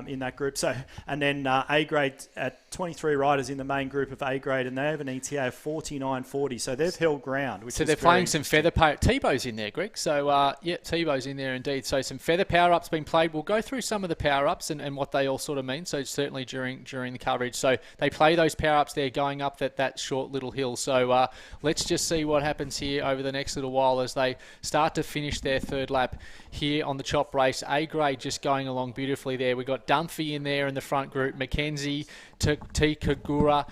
in that group. So, and then A grade at 23 riders in the main group of A grade, and they have an ETA of 49.40. So they've held ground. Which so is they're playing some feather power. Tebow's in there, Greg. So Tebow's in there indeed. So some feather power ups been played. We'll go through some of the power ups and what they all sort of mean. So certainly during the coverage. So they play those power ups there going up that short little hill. So let's just see what happens here over the next little while as they start to finish their 3rd lap here on the chop race. A grade just going along beautifully there. We've got Dunphy in there in the front group, Mackenzie, T. Kagura,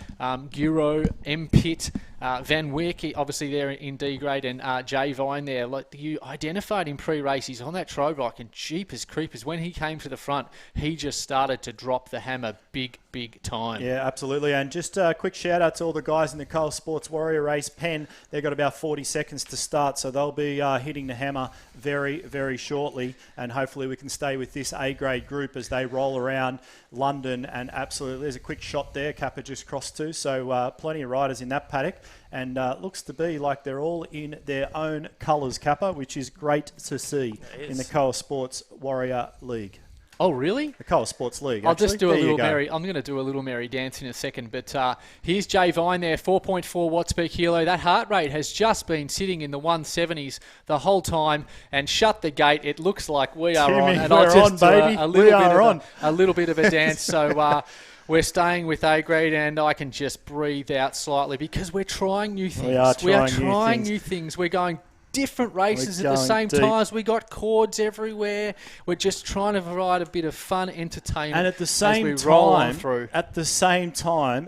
Giro, M. Pitt, Van Wyk, obviously there in D grade, and Jay Vine there. Like you identified in pre-race, he's on that tro bike, and jeepers creepers, when he came to the front, he just started to drop the hammer big time. Yeah, absolutely. And just a quick shout out to all the guys in the Koa Sports Warrior Race pen. They've got about 40 seconds to start, so they'll be hitting the hammer very shortly, and hopefully we can stay with this A grade group as they roll around London. And absolutely, there's a quick shot there Kappa just crossed to, so plenty of riders in that paddock, and looks to be like they're all in their own colours, Kappa, which is great to see in the Koa Sports Warrior League. Oh, really? The Koa Sports League, I'll actually. just do a little merry. I'm going to do a little merry dance in a second. But here's Jay Vine there, 4.4 watts per kilo. That heart rate has just been sitting in the 170s the whole time, and shut the gate. It looks like we are Timmy, on. And we're I'll just on, baby. We are on. A little bit of a dance. So we're staying with A grade, and I can just breathe out slightly because we're trying new things. We are trying new things. We're going different races at the same time. We got cords everywhere. We're just trying to provide a bit of fun, entertainment, and at the same as we roll on time, through.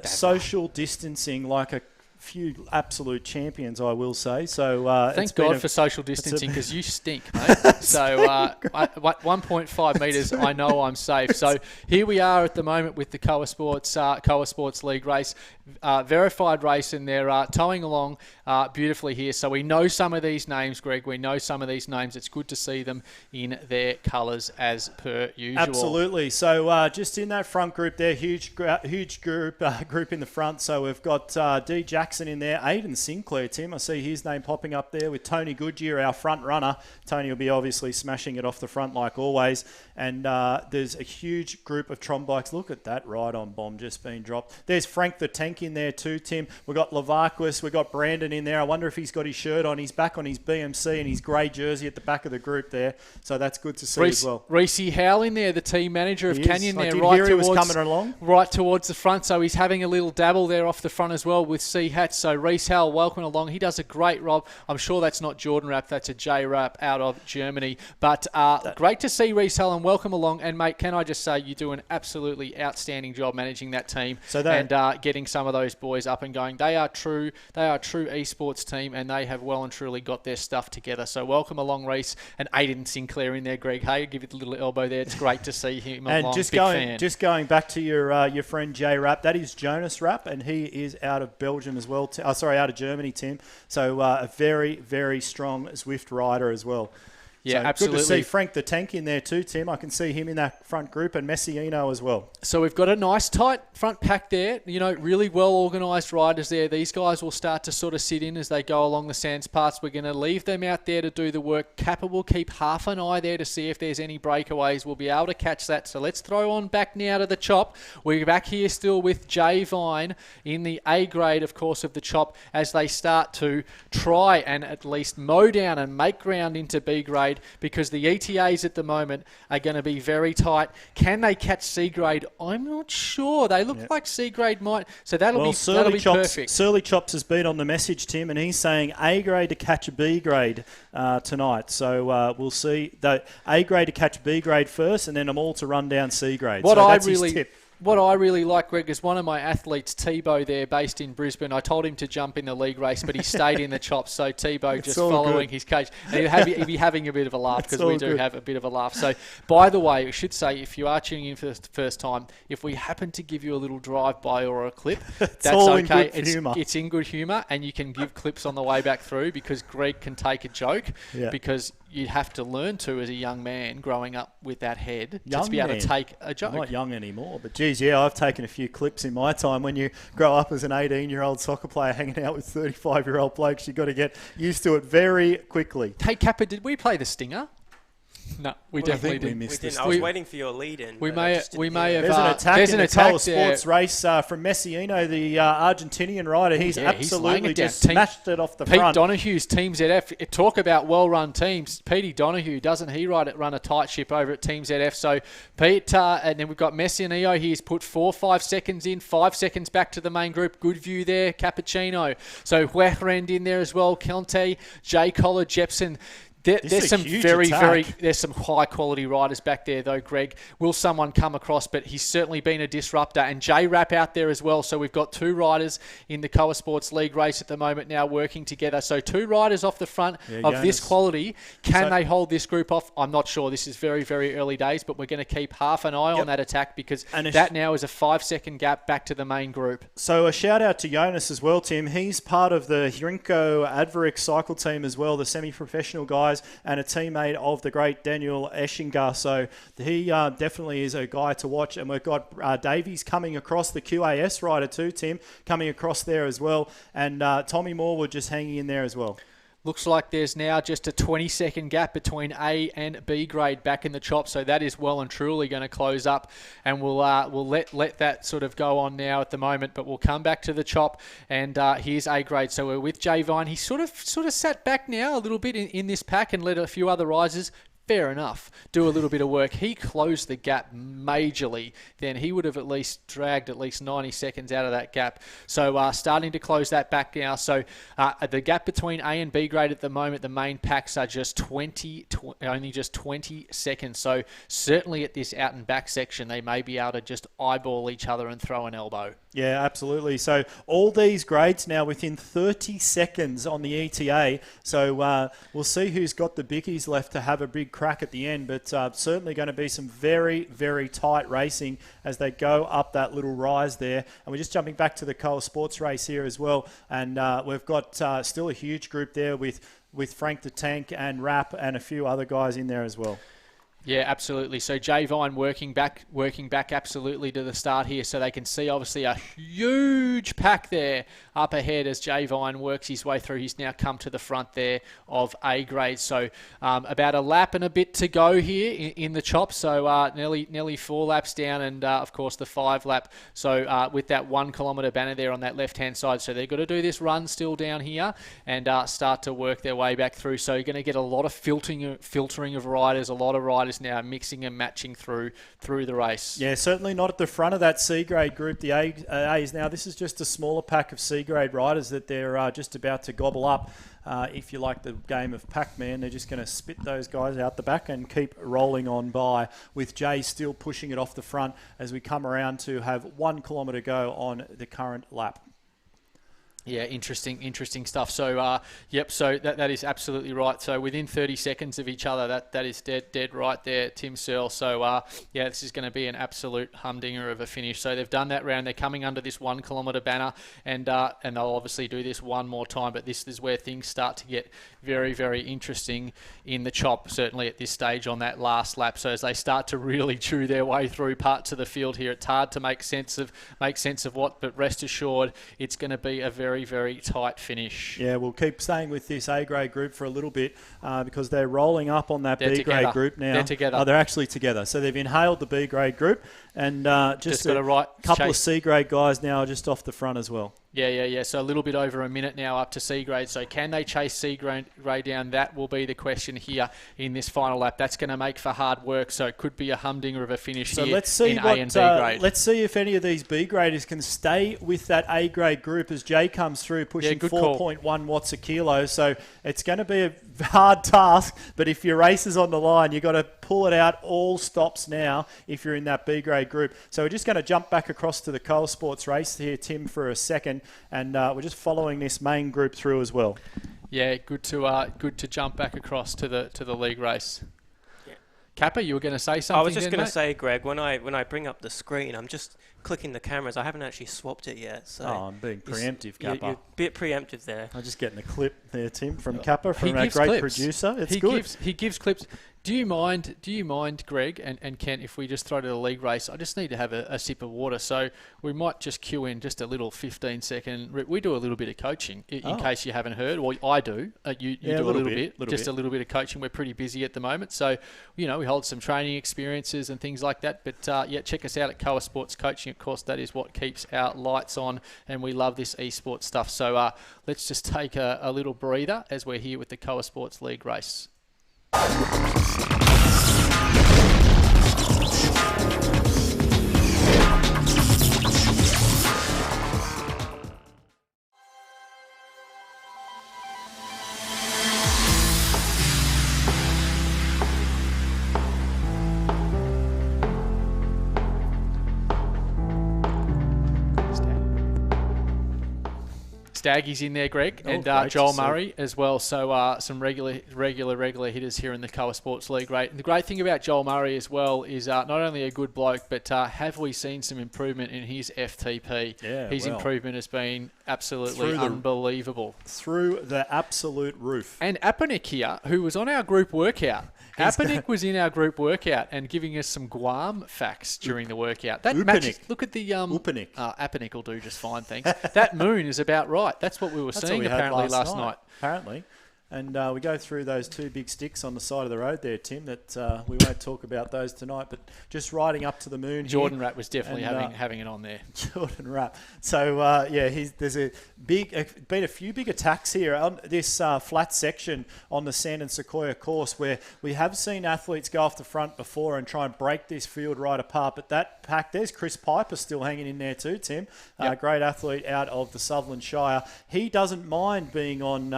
social distancing like a few absolute champions, I will say. So thank God for social distancing, because you stink, mate. So 1.5 metres, I know I'm safe. So here we are at the moment with the Koa Sports League race, verified race, and they're towing along beautifully here. So we know some of these names, Greg. We know some of these names. It's good to see them in their colours as per usual. Absolutely. So just in that front group there, huge group in the front. So we've got D. Jackson in there, Aidan Sinclair, Tim. I see his name popping up there with Tony Goodyear, our front runner. Tony will be obviously smashing it off the front like always. And there's a huge group of Tron bikes. Look at that ride-on bomb just being dropped. There's Frank the Tank in there too, Tim. We've got Levarquis. We've got Brandon in there. I wonder if he's got his shirt on. He's back on his BMC and his grey jersey at the back of the group there. So that's good to see as well. Reece Howell in there, the team manager of Canyon there. Right towards the front. So he's having a little dabble there off the front as well with C hats. So Reece Howell, welcome along. He does a great Rob. I'm sure that's not Jordan Rapp. That's a J Rapp out of Germany. But great to see Reece Howell and welcome along. And mate, can I just say you do an absolutely outstanding job managing that team and getting some of those boys up and going. They are true esports team, and they have well and truly got their stuff together. So welcome along, Reece, and Aidan Sinclair in there. Greg Hay, give it a little elbow there. It's great to see him along. And just going back to your friend J Rapp, that is Jonas Rapp, and he is out of Belgium as well. Out of Germany, Tim. So a very, very strong Zwift rider as well. Yeah, so absolutely. Good to see Frank the Tank in there too, Tim. I can see him in that front group, and Messino as well. So we've got a nice tight front pack there. Really well organised riders there. These guys will start to sort of sit in as they go along the sands parts. We're going to leave them out there to do the work. Kappa will keep half an eye there to see if there's any breakaways. We'll be able to catch that. So let's throw on back now to the chop. We're back here still with Jay Vine in the A grade, of course, of the chop as they start to try and at least mow down and make ground into B grade, because the ETAs at the moment are going to be very tight. Can they catch C grade? I'm not sure. They look like C grade might. So that'll be perfect. Surly Chops has been on the message, Tim, and he's saying A grade to catch a B grade tonight. So we'll see. The A grade to catch B grade first, and then them all to run down C grade. That's his tip. What I really like, Greg, is one of my athletes, Tebow, there, based in Brisbane. I told him to jump in the league race, but he stayed in the chops. So Tebow just following his coach. And he'll be having a bit of a laugh, because we do have a bit of a laugh. So, by the way, I should say, if you are tuning in for the first time, if we happen to give you a little drive-by or a clip, that's okay. It's in good humour, and you can give clips on the way back through, because Greg can take a joke, because you have to learn to, as a young man growing up with that head, to be able to take a joke. I'm not young anymore, but geez, yeah, I've taken a few clips in my time. When you grow up as an 18-year-old soccer player hanging out with 35-year-old blokes, you've got to get used to it very quickly. Hey, Kappa, did we play the stinger? No, we definitely didn't. I was waiting for your lead-in. We may have. There's an attack in the Koa Sports race from Messino, the Argentinian rider. He's absolutely just smashed it off the front. Pete Donohue's Team ZF. Talk about well-run teams. Petey Donohue, doesn't he run a tight ship over at Team ZF? So Pete, and then we've got Messino. He's put 4-5 seconds in, 5 seconds back to the main group. Good view there, Cappuccino. So Huerrend in there as well. Conte, Jay Collar, Jepson. There's some there's some high quality riders back there though, Greg. Will someone come across? But he's certainly been a disruptor, and J Rapp out there as well. So we've got 2 riders in the Koa Sports League race at the moment now working together. So 2 riders off the front of this quality. Can they hold this group off? I'm not sure. This is very, very early days, but we're going to keep half an eye on that attack, because that now is a 5-second gap back to the main group. So a shout out to Jonas as well, Tim. He's part of the Hrinko Adveric cycle team as well, the semi-professional guys, and a teammate of the great Daniel Eschinger. So he definitely is a guy to watch. And we've got Davies coming across, the QAS rider too, Tim, coming across there as well. And Tommy Morwood just hanging in there as well. Looks like there's now just a 20-second gap between A and B grade back in the chop, so that is well and truly going to close up, and we'll let that sort of go on now at the moment. But we'll come back to the chop, and here's A grade. So we're with Jay Vine. He sort of sat back now a little bit in this pack and let a few other risers fair enough, do a little bit of work. He closed the gap majorly. Then he would have at least dragged at least 90 seconds out of that gap. So starting to close that back now. So the gap between A and B grade at the moment, the main packs are just only just 20 seconds. So certainly at this out and back section, they may be able to just eyeball each other and throw an elbow. Yeah, absolutely. So all these grades now within 30 seconds on the ETA. So we'll see who's got the bickies left to have a big crack at the end. But certainly going to be some very, very tight racing as they go up that little rise there. And we're just jumping back to the Koa Sports race here as well. And we've got still a huge group there with Frank the Tank and Rap and a few other guys in there as well. Yeah, absolutely. So Jay Vine working back absolutely to the start here, so they can see obviously a huge pack there up ahead as Jay Vine works his way through. He's now come to the front there of A grade. So about a lap and a bit to go here in the chop. So nearly 4 laps down, and of course the 5 lap. So with that 1 kilometre banner there on that left hand side, so they've got to do this run still down here and start to work their way back through. So you're going to get a lot of filtering of riders, a lot of riders now mixing and matching through the race. Yeah, certainly not at the front of that C grade group, the A's. Now this is just a smaller pack of C grade riders that they're just about to gobble up. If you like the game of Pac-Man, they're just going to spit those guys out the back and keep rolling on by, with Jay still pushing it off the front as we come around to have 1 kilometre to go on the current lap. Yeah, interesting stuff. So, so that is absolutely right. So within 30 seconds of each other, that is dead right there, Tim Searle. So, this is going to be an absolute humdinger of a finish. So they've done that round. They're coming under this 1 kilometre banner, and they'll obviously do this one more time. But this is where things start to get very, very interesting in the chop, certainly at this stage on that last lap. So as they start to really chew their way through parts of the field here, it's hard to make sense of what, but rest assured, it's going to be a very, very tight finish. Yeah, we'll keep staying with this A-grade group for a little bit because they're rolling up on that B-grade group now. They're together. Oh, they're actually together. So they've inhaled the B-grade group, and just got a couple of C-grade guys now just off the front as well. Yeah. So a little bit over a minute now up to C grade. So can they chase C grade down? That will be the question here in this final lap. That's going to make for hard work. So it could be a humdinger of a finish here let's see in A and B grade. Let's see if any of these B graders can stay with that A grade group as Jay comes through pushing 4.1 watts a kilo. So it's going to be a hard task, but if your race is on the line, you've got to pull it out all stops now if you're in that B grade group. So we're just going to jump back across to the Koa Sports race here, Tim, for a second, and we're just following this main group through as well. Yeah, good to jump back across to the league race. Yeah. Kappa, you were going to say something? I was just going to say, Greg, when I bring up the screen, I'm just clicking the cameras. I haven't actually swapped it yet. So I'm being preemptive, Kappa. You're a bit preemptive there. I'm just getting a clip there, Tim, from Kappa, from our great producer. It's good. He gives clips. Do you mind, Greg and Kent, if we just throw to the league race? I just need to have a sip of water. So we might just cue in just a little 15-second. We do a little bit of coaching, in case you haven't heard. Well, I do. You do a little bit. A little bit of coaching. We're pretty busy at the moment. So, we hold some training experiences and things like that. But, check us out at Koa Sports Coaching. Of course, that is what keeps our lights on. And we love this esports stuff. So let's just take a little breather as we're here with the Koa Sports League race. Staggy's in there, Greg, and Joel Murray as well. So some regular hitters here in the Koa Sports League. Great. And the great thing about Joel Murray as well is not only a good bloke, but have we seen some improvement in his FTP? Yeah, his improvement has been absolutely unbelievable. Through the absolute roof. And Apanik here, who was on our group workout. Apanik was in our group workout and giving us some Guam facts during the workout. That matches. Look at the Upanik. Apanik will do just fine, thanks. That moon is about right. That's what we were seeing apparently last night. Apparently. And we go through those two big sticks on the side of the road there, Tim, that we won't talk about those tonight, but just riding up to the moon. Jordan Rapp was definitely having it on there. Jordan Rapp. So, there's been a few big attacks here on this flat section on the Sand and Sequoia course, where we have seen athletes go off the front before and try and break this field right apart. But that pack, there's Chris Piper still hanging in there too, Tim. Yep. Great athlete out of the Sutherland Shire. He doesn't mind being on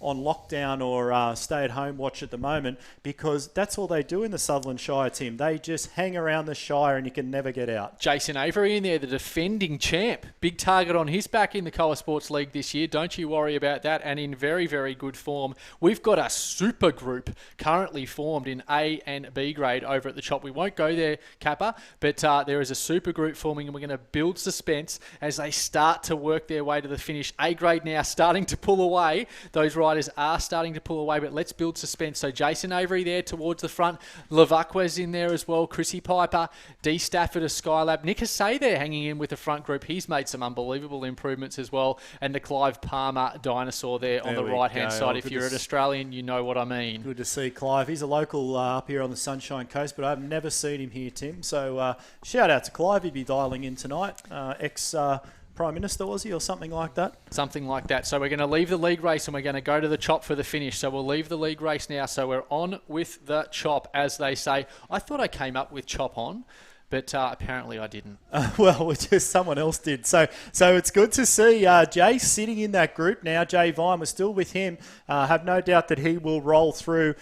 lockdown or stay-at-home watch at the moment, because that's all they do in the Sutherland Shire, Tim. They just hang around the Shire and you can never get out. Jason Avery in there, the defending champ. Big target on his back in the Koa Sports League this year. Don't you worry about that. And in very, very good form. We've got a super group currently formed in A and B grade over at the Chop. We won't go there, Kappa, but there is a super group forming, and we're going to build suspense as they start to work their way to the finish. A grade now starting to pull away. Those riders are starting to pull away, but let's build suspense. So Jason Avery there towards the front. Levaqua's in there as well. Chrissy Piper, D Stafford of Skylab. Nick Hassay there hanging in with the front group. He's made some unbelievable improvements as well. And the Clive Palmer dinosaur there on the right-hand side. If you're an Australian, you know what I mean. Good to see Clive. He's a local up here on the Sunshine Coast, but I've never seen him here, Tim. So shout out to Clive. He'd be dialing in tonight. Prime Minister, was he, or something like that? Something like that. So we're going to leave the league race and we're going to go to the Chop for the finish. So we'll leave the league race now. So we're on with the Chop, as they say. I thought I came up with Chop on, but apparently I didn't. Well, someone else did. So it's good to see Jay sitting in that group now. Jay Vine, we're still with him. Have no doubt that he will roll through,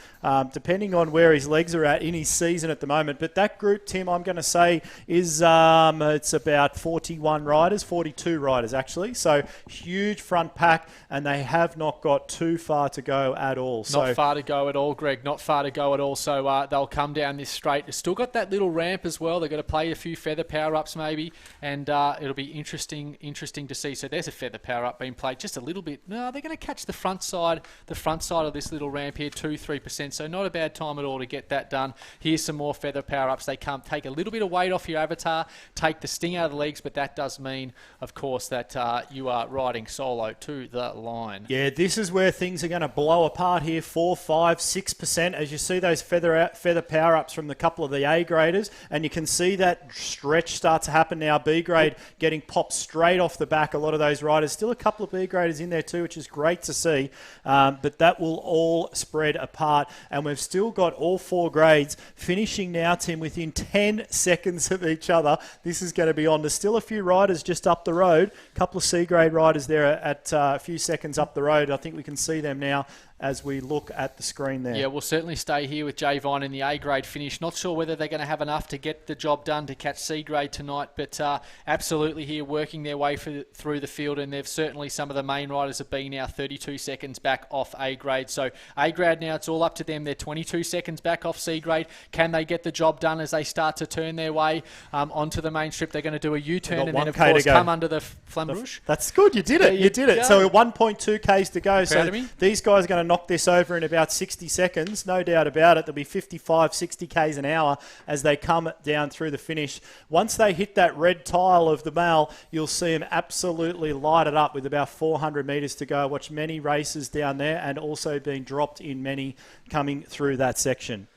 depending on where his legs are at in his season at the moment. But that group, Tim, I'm going to say is it's about 41 riders, 42 riders actually. So huge front pack, and they have not got too far to go at all. Not far to go at all, Greg. Not far to go at all. So they'll come down this straight. It's still got that little ramp as well. They've got to play a few feather power-ups maybe, and it'll be interesting to see. So there's a feather power-up being played just a little bit. No, they're going to catch the front side of this little ramp here, 2-3%. So not a bad time at all to get that done. Here's some more feather power-ups. They come take a little bit of weight off your avatar, take the sting out of the legs, but that does mean, of course, that you are riding solo to the line. Yeah, this is where things are going to blow apart here, 4, 5, 6%. As you see those feather power-ups from the couple of the A graders, and you can see that stretch start to happen now. B grade getting popped straight off the back. A lot of those riders. Still a couple of B graders in there too, which is great to see. But that will all spread apart. And we've still got all 4 grades finishing now, Tim, within 10 seconds of each other. This is going to be on. There's still a few riders just up the road. A couple of C grade riders there at a few seconds up the road. I think we can see them now as we look at the screen there. Yeah, we'll certainly stay here with Jay Vine in the A-grade finish. Not sure whether they're going to have enough to get the job done to catch C-grade tonight, but absolutely here working their way through the field, and they've certainly, some of the main riders have been now 32 seconds back off A-grade. So A-grade now, it's all up to them. They're 22 seconds back off C-grade. Can they get the job done as they start to turn their way onto the main strip? They're going to do a U-turn and then, of course, come under the Flamberouge. That's good. You did it. You did it. So 1.2 Ks to go. Proud of me. These guys are going to knock this over in about 60 seconds, no doubt about it. There'll be 55, 60 Ks an hour as they come down through the finish. Once they hit that red tile of the mall, you'll see them absolutely light it up with about 400 metres to go. Watch many races down there, and also being dropped in many coming through that section.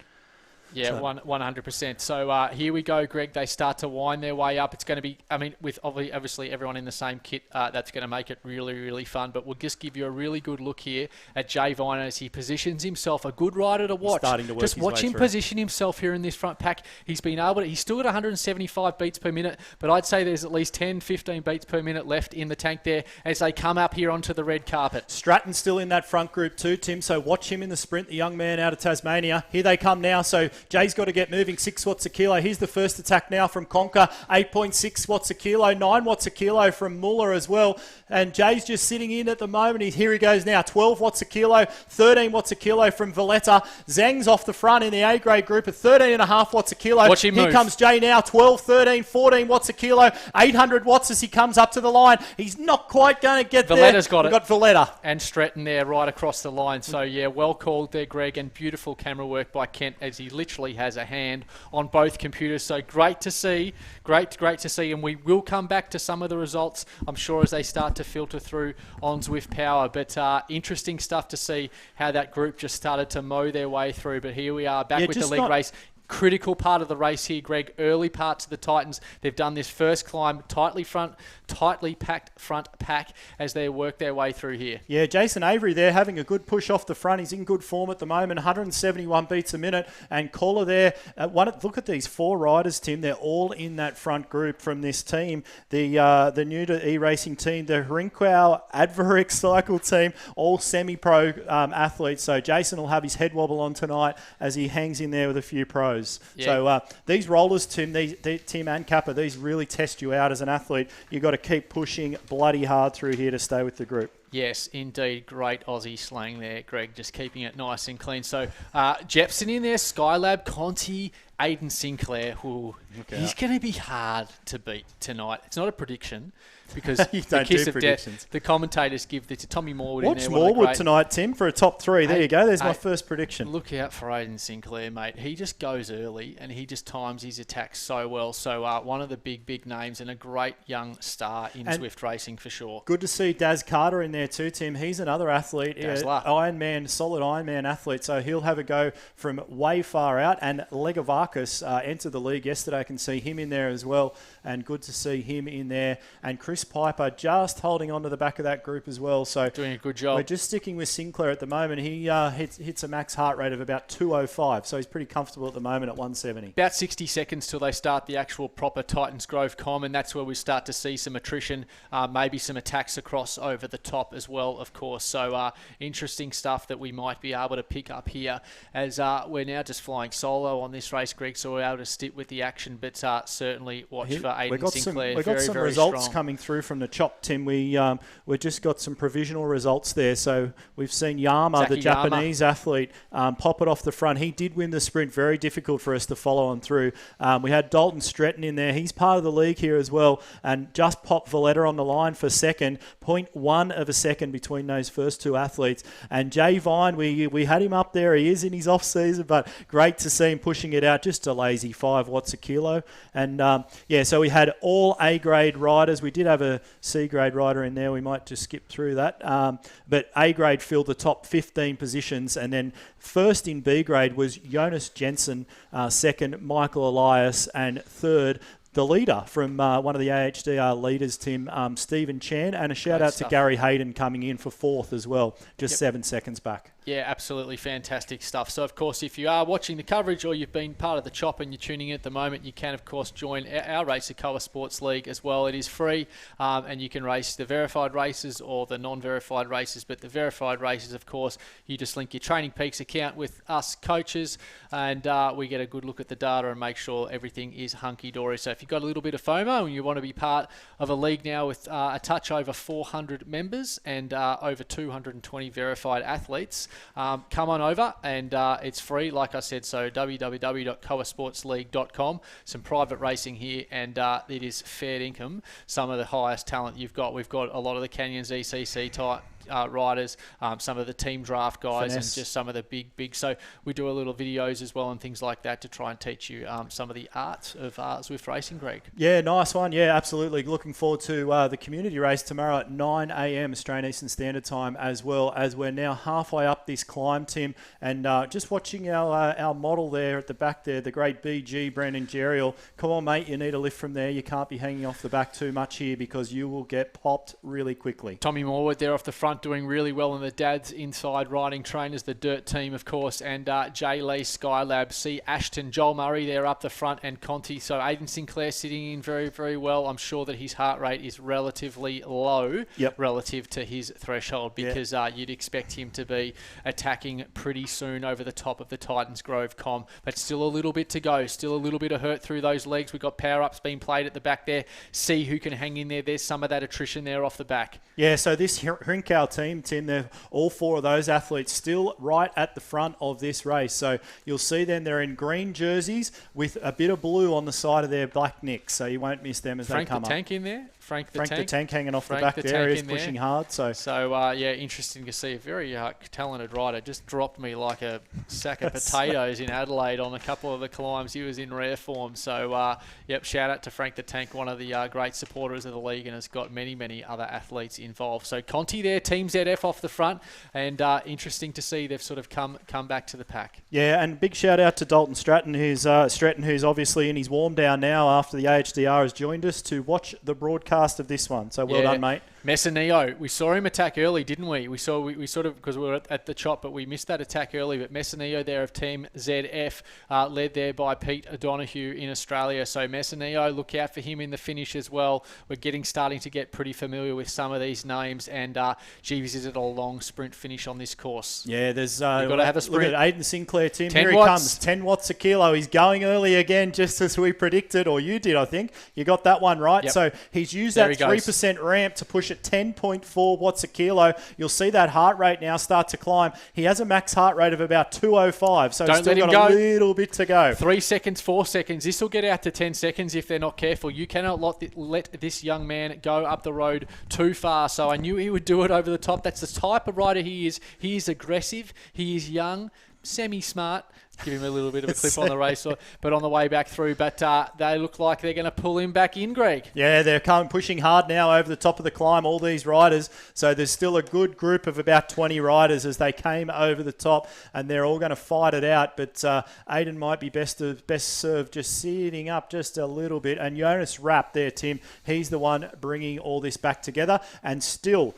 Yeah, 100%. So here we go, Greg. They start to wind their way up. It's going to be, I mean, with obviously everyone in the same kit, that's going to make it really, really fun. But we'll just give you a really good look here at Jay Vine as he positions himself. A good rider to watch. Just watch him position himself here in this front pack. He's been able to, he's still at 175 beats per minute, but I'd say there's at least 10, 15 beats per minute left in the tank there as they come up here onto the red carpet. Stratton's still in that front group too, Tim. So watch him in the sprint, the young man out of Tasmania. Here they come now. So Jay's got to get moving. 6 watts a kilo. Here's the first attack now from Conker. 8.6 watts a kilo. 9 watts a kilo from Muller as well. And Jay's just sitting in at the moment. Here he goes now. 12 watts a kilo. 13 watts a kilo from Valletta. Zhang's off the front in the A-grade group at 13.5 watts a kilo. Watch him move. Here comes Jay now. 12, 13, 14 watts a kilo. 800 watts as he comes up to the line. He's not quite going to get there. Valletta's got it. We've got Valletta. And Stratton there right across the line. So, yeah, well called there, Greg, and beautiful camera work by Kent as he literally literally has a hand on both computers. So great to see, great to see, and we will come back to some of the results, I'm sure, as they start to filter through on Zwift Power. But interesting stuff to see how that group just started to mow their way through. But here we are back with the league race. Critical part of the race here, Greg. Early parts of the Titans. They've done this first climb, tightly packed front pack as they work their way through here. Yeah, Jason Avery there having a good push off the front. He's in good form at the moment, 171 beats a minute. And Kola there, look at these 4 riders, Tim. They're all in that front group from this team. The new to e-racing team, the Hrinkau Adverix cycle team, all semi-pro athletes. So Jason will have his head wobble on tonight as he hangs in there with a few pros. Yeah. So these rollers, Tim, Tim and Kappa, these really test you out as an athlete. You've got to keep pushing bloody hard through here to stay with the group. Yes, indeed. Great Aussie slang there, Greg. Just keeping it nice and clean. So Jepson in there, Skylab, Conti, Aiden Sinclair. Ooh, he's going to be hard to beat tonight. It's not a prediction because the kiss of death, the commentators give this to Tommy Morwood. Watch in there. Morwood tonight, Tim, for a top 3. There you go. There's my first prediction. Look out for Aiden Sinclair, mate. He just goes early and he just times his attacks so well. So one of the big names and a great young star in Zwift racing for sure. Good to see Daz Carter in there too, Tim. He's another athlete, solid Ironman athlete. So he'll have a go from way far out. And Legovakis entered the league yesterday. I can see him in there as well. And good to see him in there. And Chris Piper just holding on to the back of that group as well. So doing a good job. We're just sticking with Sinclair at the moment. He hits a max heart rate of about 205. So he's pretty comfortable at the moment at 170. About 60 seconds till they start the actual proper Titans Grove Com, and that's where we start to see some attrition, maybe some attacks across over the top as well, of course. So interesting stuff that we might be able to pick up here as we're now just flying solo on this race, Greg, so we're able to stick with the action, but certainly watch for Aiden Sinclair. We've got some results coming through from the chop, Tim. We've just got some provisional results there. So we've seen Yama, the Japanese athlete, pop it off the front. He did win the sprint. Very difficult for us to follow on through. We had Dalton Stretton in there. He's part of the league here as well, and just popped Valletta on the line for second. 0.1 of a second between those first 2 athletes. And Jay Vine, we had him up there. He is in his off season, but great to see him pushing it out. Just a lazy 5 watts a kilo. And so we had all A-grade riders. We did have a C-grade rider in there. We might just skip through that. But A-grade filled the top 15 positions. And then first in B-grade was Jonas Jensen, second Michael Elias, and third the leader from one of the AHDR leaders, Tim, Stephen Chan, and a shout out to Gary Hayden coming in for 4th as well, just 7 seconds back. Yeah, absolutely fantastic stuff. So, of course, if you are watching the coverage or you've been part of the chop and you're tuning in at the moment, you can, of course, join our race, the Koa Sports League, as well. It is free, and you can race the verified races or the non-verified races. But the verified races, of course, you just link your Training Peaks account with us coaches, and we get a good look at the data and make sure everything is hunky-dory. So if you've got a little bit of FOMO and you want to be part of a league now with a touch over 400 members and over 220 verified athletes, come on over, and it's free, like I said. So www.koasportsleague.com. Some private racing here, and it is fair income. Some of the highest talent you've got. We've got a lot of the Canyons ECC type riders, some of the team draft guys, and just some of the big. So we do a little videos as well and things like that to try and teach you some of the art of Zwift racing, Greg. Yeah, nice one. Yeah, absolutely. Looking forward to the community race tomorrow at 9 a.m. Australian Eastern Standard Time, as well as we're now halfway up this climb, Tim, and just watching our model there at the back there, the great BG, Brandon Geriel. Come on, mate, you need a lift from there. You can't be hanging off the back too much here because you will get popped really quickly. Tommy Morwood there off the front doing really well in the Dad's Inside Riding Trainers, the Dirt team, of course, and Jay Lee, Skylab, C. Ashton, Joel Murray there up the front, and Conti. So Aiden Sinclair sitting in very, very well. I'm sure that his heart rate is relatively low relative to his threshold because you'd expect him to be attacking pretty soon over the top of the Titans Grove Com, but still a little bit to go, still a little bit of hurt through those legs. We've got power-ups being played at the back there. See who can hang in there. There's some of that attrition there off the back. Yeah, so this Hrinkau team, Tim, they're all 4 of those athletes still right at the front of this race. So you'll see them, they're in green jerseys with a bit of blue on the side of their black nicks, so you won't miss them as they come up. Frank the Tank in there? Frank the Frank Tank. the Tank hanging off Frank the back the there. Tank He's in pushing there. hard. So yeah, interesting to see. A very talented rider. Just dropped me like a sack of potatoes in Adelaide on a couple of the climbs. He was in rare form. So, yep, shout out to Frank the Tank, one of the great supporters of the league, and has got many, many other athletes involved. So Conti there, Team ZF off the front, and interesting to see they've sort of come back to the pack. yeah, and big shout out to Dalton Stratton, who's obviously in his warm down now after the Ahdr has joined us to watch the broadcast of this one. So well done, mate. Messineo, we saw him attack early, didn't we? We sort of, because we were at the chop, but we missed that attack early. But Messineo there of Team ZF, led there by Pete O'Donoghue in Australia. So Messineo, look out for him in the finish as well. We're starting to get pretty familiar with some of these names, and geez, is it a long sprint finish on this course? Yeah, there's you've got to have a sprint. Look at Aidan Sinclair, Tim. 10 Here he watts. comes, 10 watts a kilo. He's going early again, just as we predicted, or you did, I think. You got that one right. Yep. So he's used There that he goes. 3% ramp to push at 10.4 watts a kilo. You'll see that heart rate now start to climb. He has a max heart rate of about 205, so Don't he's still let him got go. a little bit to go. 3 seconds, 4 seconds. This will get out to 10 seconds if they're not careful. You cannot let this young man go up the road too far. So I knew he would do it over the top. That's the type of rider he is. He is aggressive. He is young, semi-smart. Give him a little bit of a clip on the race, but on the way back through. But they look like they're going to pull him back in, Greg. Yeah, they're pushing hard now over the top of the climb, all these riders. So there's still a good group of about 20 riders as they came over the top, and they're all going to fight it out. But Aidan might be best served just sitting up just a little bit. And Jonas Rapp there, Tim, he's the one bringing all this back together. And still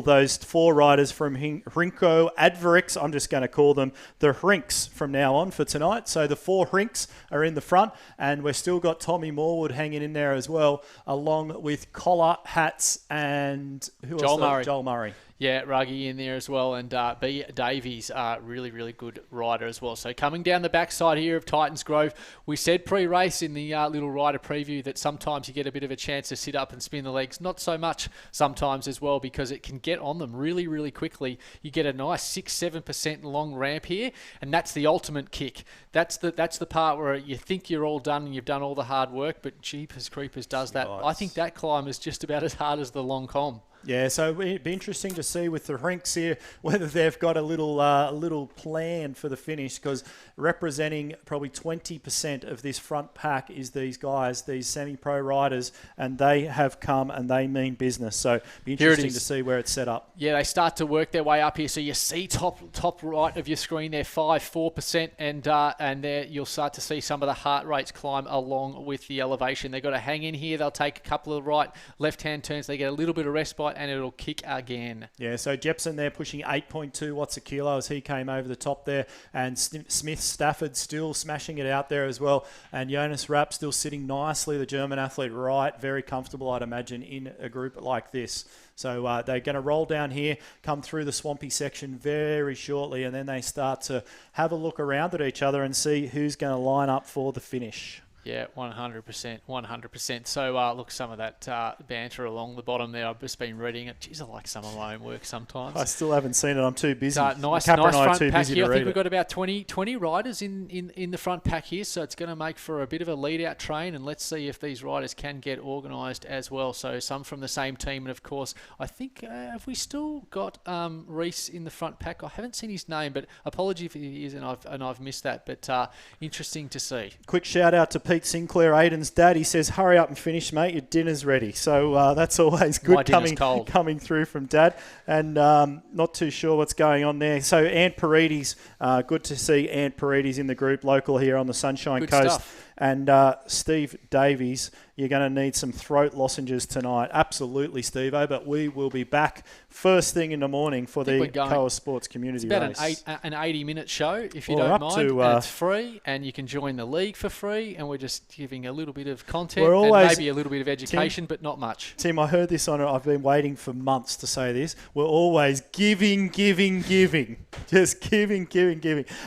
those 4 riders from Hrinko Adverix, I'm just going to call them the Hrinks from now on for tonight. So the 4 Hrinks are in the front, and we've still got Tommy Morwood hanging in there as well, along with Collar, Hats, and Joel Murray. Yeah, Ruggy in there as well, and B. Davies, really, really good rider as well. So coming down the backside here of Titans Grove, we said pre-race in the little rider preview that sometimes you get a bit of a chance to sit up and spin the legs. Not so much sometimes as well, because it can get on them really, really quickly. You get a nice 6-7% long ramp here, and that's the ultimate kick. That's the part where you think you're all done and you've done all the hard work, but Jeepers Creepers does that. I think that climb is just about as hard as the long com. Yeah, so it'd be interesting to see with the Hrinks here whether they've got a little plan for the finish, because representing probably 20% of this front pack is these guys, these semi-pro riders, and they have come and they mean business. So be interesting to see where it's set up. Yeah, they start to work their way up here. So you see top right of your screen there, 4%, and there you'll start to see some of the heart rates climb along with the elevation. They've got to hang in here. They'll take a couple of left-hand turns. They get a little bit of respite, and it'll kick again. Yeah, so Jepson there pushing 8.2 watts a kilo as he came over the top there, and Smith Stafford still smashing it out there as well, and Jonas Rapp still sitting nicely, the German athlete, right, very comfortable, I'd imagine, in a group like this. So they're going to roll down here, come through the swampy section very shortly, and then they start to have a look around at each other and see who's going to line up for the finish. Yeah, 100%. So, look, some of that banter along the bottom there, I've just been reading it. Jeez, I like some of my own work sometimes. I still haven't seen it. I'm too busy. Nice Capra and I are front too pack busy here. to I think read we've it. got about 20 riders in the front pack here, so it's going to make for a bit of a lead-out train, and let's see if these riders can get organised as well. So some from the same team, and of course, I think, have we still got Reese in the front pack? I haven't seen his name, but apology if he is, and I've missed that, but interesting to see. Quick shout out to Pete Sinclair, Aidan's dad. He says, hurry up and finish, mate. Your dinner's ready. So that's always good coming through from Dad. And not too sure what's going on there. So Ant Paredes, good to see Ant Paredes in the group, local here on the Sunshine Good Coast. stuff. And Steve Davies, you're going to need some throat lozenges tonight. Absolutely, Steve-O. But we will be back first thing in the morning for the Koa Sports Community Race. It's about an 80-minute show, if you Well, don't up mind. to, And it's free, and you can join the league for free, and we're just giving a little bit of content We're always- and maybe a little bit of education, but not much. Tim, I heard this on it. I've been waiting for months to say this. We're always giving. Just giving.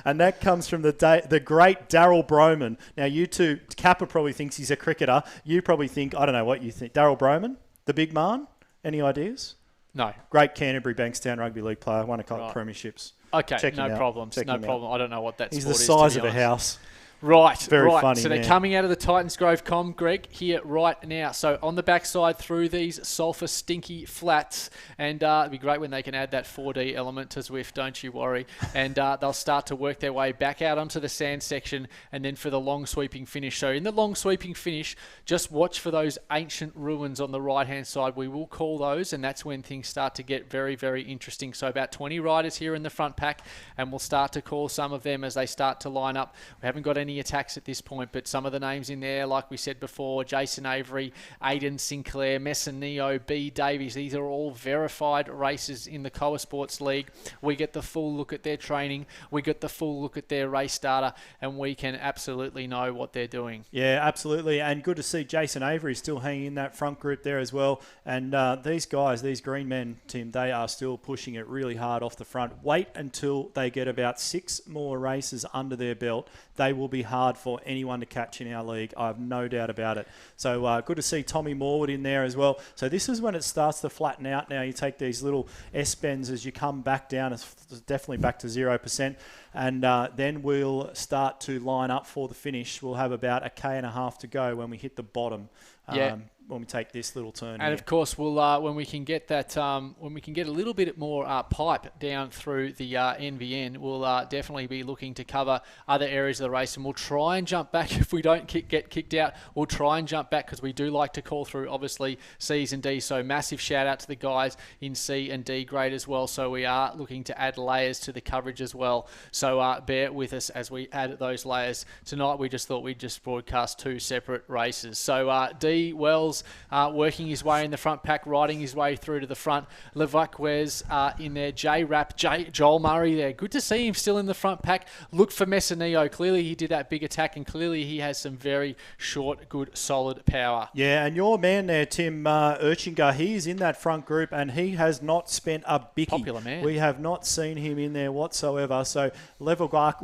And that comes from the great Daryl Broman. Now, you two, Kappa probably thinks he's a cricketer. You probably think, I don't know what you think. Daryl Broman, the big man? Any ideas? No. Great Canterbury Bankstown rugby league player. Won a couple of premierships. Okay, Check him no out. problems. Check no him out. problem. I don't know what that He's sport the is, size to of be a honest. house. Right. Very funny. So they're coming out of the Titans Grove Com, Greg, here right now. So on the backside through these sulphur stinky flats, and it'd be great when they can add that 4D element to Zwift, don't you worry. And they'll start to work their way back out onto the sand section, and then for the long sweeping finish. So in the long sweeping finish, just watch for those ancient ruins on the right-hand side. We will call those, and that's when things start to get very, very interesting. So about 20 riders here in the front pack, and we'll start to call some of them as they start to line up. We haven't got any attacks at this point, but some of the names in there, like we said before, Jason Avery, Aidan Sinclair, Messineo, B. Davies, these are all verified races in the Koa Sports League. We get the full look at their training, we get the full look at their race data, and we can absolutely know what they're doing. Yeah, absolutely, and good to see Jason Avery still hanging in that front group there as well. And these guys, these green men, Tim, they are still pushing it really hard off the front. Wait until they get about 6 more races under their belt. They will be hard for anyone to catch in our league. I have no doubt about it. So good to see Tommy Morwood in there as well. So this is when it starts to flatten out now. You take these little S-bends as you come back down. It's definitely back to 0%. And then we'll start to line up for the finish. We'll have about 1.5 km to go when we hit the bottom. When we take this little turn. And of course, we'll when we can get that, when we can get a little bit more pipe down through the NVN, we'll definitely be looking to cover other areas of the race, and we'll try and jump back if we don't get kicked out. We'll try and jump back because we do like to call through, obviously, C's and D's. So massive shout out to the guys in C and D grade as well. So we are looking to add layers to the coverage as well. So bear with us as we add those layers. Tonight we just thought we'd just broadcast 2 separate races. So D Wells working his way in the front pack, riding his way through to the front. Levaquez in there. J-Rap, Joel Murray there. Good to see him still in the front pack. Look for Messineo. Clearly he did that big attack, and clearly he has some very short, good, solid power. Yeah, and your man there, Tim Urchinger, he's in that front group, and he has not spent a bicky. Popular man. We have not seen him in there whatsoever. So Levaquez,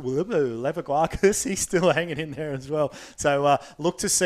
he's still hanging in there as well. So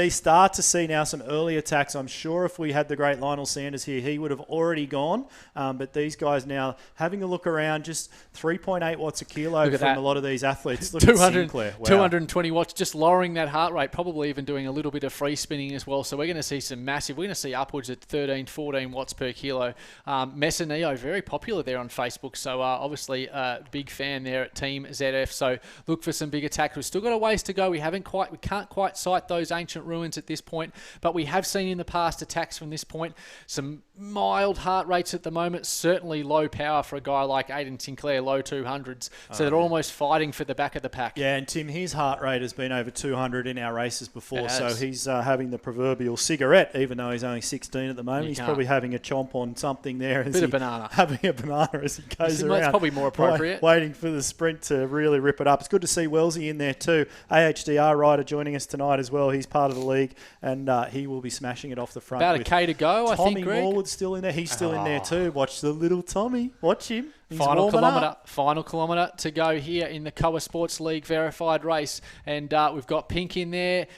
start to see now some early attacks. I'm sure if we had the great Lionel Sanders here, he would have already gone. But these guys now having a look around, just 3.8 watts a kilo from a lot of these athletes. Look at Sinclair. Wow. 220 watts, just lowering that heart rate, probably even doing a little bit of free spinning as well. So we're going to see some massive, we're going to see upwards at 13, 14 watts per kilo. Messineo, very popular there on Facebook. So obviously a big fan there at Team ZF. So look for some big attacks. We've still got a ways to go. We can't quite sight those ancient ruins at this point, but we have seen in the past attacks from this point. Some mild heart rates at the moment, certainly low power for a guy like Aidan Sinclair, low 200s. So they're almost fighting for the back of the pack. Yeah, and Tim, his heart rate has been over 200 in our races before, so he's having the proverbial cigarette, even though he's only 16 at the moment. He's probably having a chomp on something there. Bit of banana. Having a banana as he goes around. That's probably more appropriate. Waiting for the sprint to really rip it up. It's good to see Wellesley in there too. Ahdr rider joining us tonight as well. He's part of the league, and he will be smashing it off the front. About 1K to go, I think, Greg. Tommy Morwood's still in there. He's still in there too. Watch the little Tommy. Watch him. He's Final kilometre to go here in the Koa Sports League verified race. And we've got Pink in there,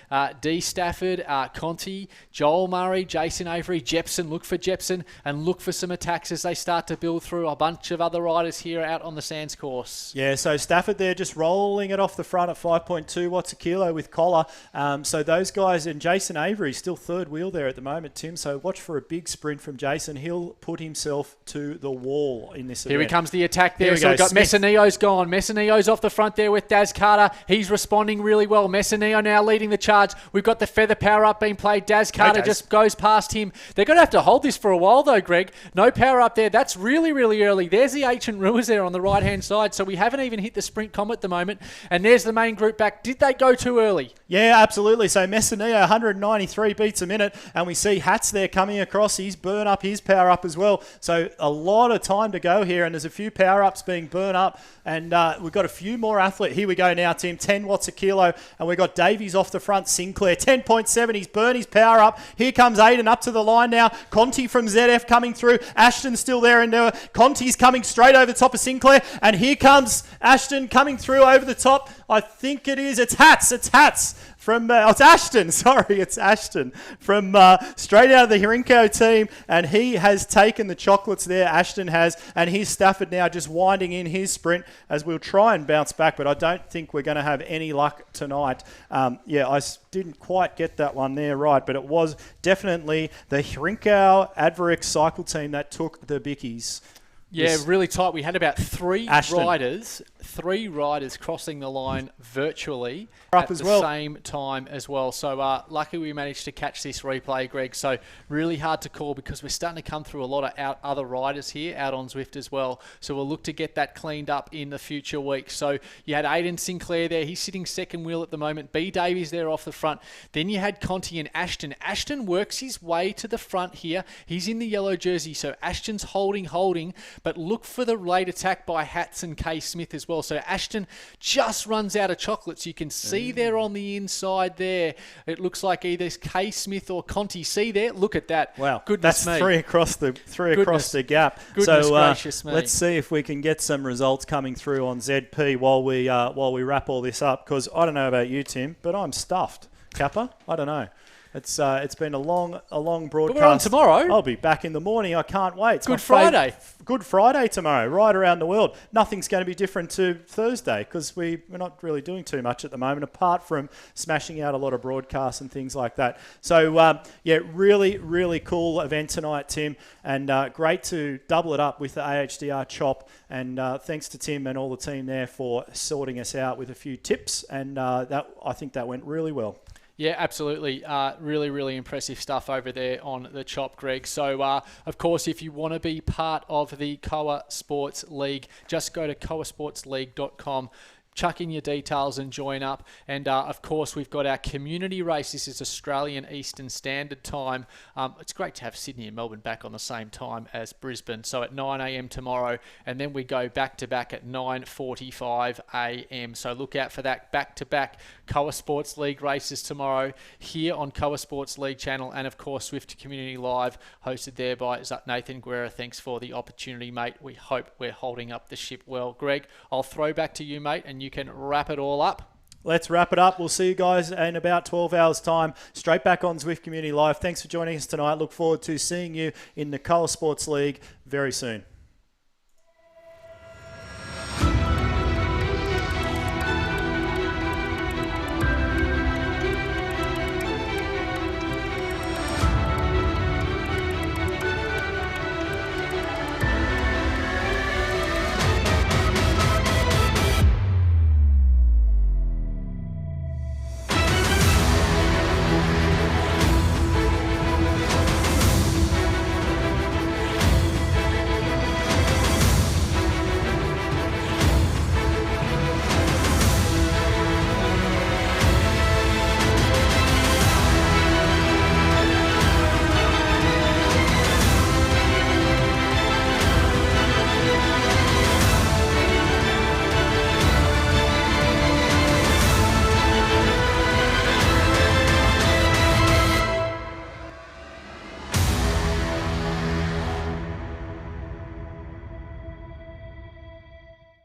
D. Stafford, Conti, Joel Murray, Jason Avery, Jepson. Look for Jepson and look for some attacks as they start to build through a bunch of other riders here out on the Sands course. Yeah, so Stafford there just rolling it off the front at 5.2 watts a kilo with collar. So those guys, and Jason Avery still third wheel there at the moment, Tim. So watch for a big sprint from Jason. He'll put himself to the wall in this event. Here he comes the attack there. So we've got Messineo's gone. Messineo's off the front there with Daz Carter. He's responding really well. Messineo now leading the charge. We've got the feather power up being played. Daz Carter just goes past him. They're going to have to hold this for a while though, Greg. No power up there. That's really, really early. There's the ancient ruins there on the right-hand side. So we haven't even hit the sprint com at the moment. And there's the main group back. Did they go too early? Yeah, absolutely. So Messineo, 193 beats a minute. And we see Hats there coming across. He's burned up his power up as well. So a lot of time to go here. And there's a few power-ups being burnt up. And we've got a few more athletes. Here we go now, Tim. 10 watts a kilo. And we've got Davies off the front. Sinclair, 10.7. He's burned his power up. Here comes Aidan up to the line now. Conti from ZF coming through. Ashton's still there. And Conti's coming straight over the top of Sinclair. And here comes Ashton coming through over the top. I think it is. It's Hats. It's Hats. It's Ashton, sorry, it's Ashton from straight out of the Hirinko team, and he has taken the chocolates there, Ashton has, and here's Stafford Stafford now just winding in his sprint as we'll try and bounce back, but I don't think we're going to have any luck tonight. I didn't quite get that one there right, but it was definitely the Hrinkau Adverix cycle team that took the bickies. Yeah, really tight. We had about three Ashton. riders crossing the line virtually Up at as the well. same time as well. So lucky we managed to catch this replay, Greg. So really hard to call because we're starting to come through a lot of other riders here out on Zwift as well. So we'll look to get that cleaned up in the future weeks. So you had Aidan Sinclair there. He's sitting second wheel at the moment. B. Davies there off the front. Then you had Conti and Ashton. Ashton works his way to the front here. He's in the yellow jersey. So Ashton's holding. But look for the late attack by Hatz and K. Smith as well. So Ashton just runs out of chocolates. You can see there on the inside there. It looks like either K. Smith or Conti. See there? Look at that. Wow. Goodness That's me. three across the gap. Goodness gracious me. Let's see if we can get some results coming through on ZP while we wrap all this up, because I don't know about you, Tim, but I'm stuffed. Kappa? I don't know. It's been a long broadcast. But we're on tomorrow. I'll be back in the morning. I can't wait. It's Good Friday. Good Friday tomorrow, right around the world. Nothing's going to be different to Thursday because we're not really doing too much at the moment, apart from smashing out a lot of broadcasts and things like that. So, really, really cool event tonight, Tim, and great to double it up with the AHDR chop. And thanks to Tim and all the team there for sorting us out with a few tips. And I think that went really well. Yeah, absolutely. Really, really impressive stuff over there on the chop, Greg. So, of course, if you want to be part of the Koa Sports League, just go to koasportsleague.com. Chuck in your details and join up. And, of course, we've got our community race. This is Australian Eastern Standard Time. It's great to have Sydney and Melbourne back on the same time as Brisbane. So at 9 a.m. tomorrow, and then we go back-to-back at 9:45 a.m. So look out for that back-to-back Koa Sports League races tomorrow here on Koa Sports League channel. And, of course, Zwift Community Live, hosted there by Nathan Guerra. Thanks for the opportunity, mate. We hope we're holding up the ship well. Greg, I'll throw back to you, mate, and you can wrap it all up. Let's wrap it up. We'll see you guys in about 12 hours' time, straight back on Zwift Community Live. Thanks for joining us tonight. Look forward to seeing you in the Koa Sports League very soon.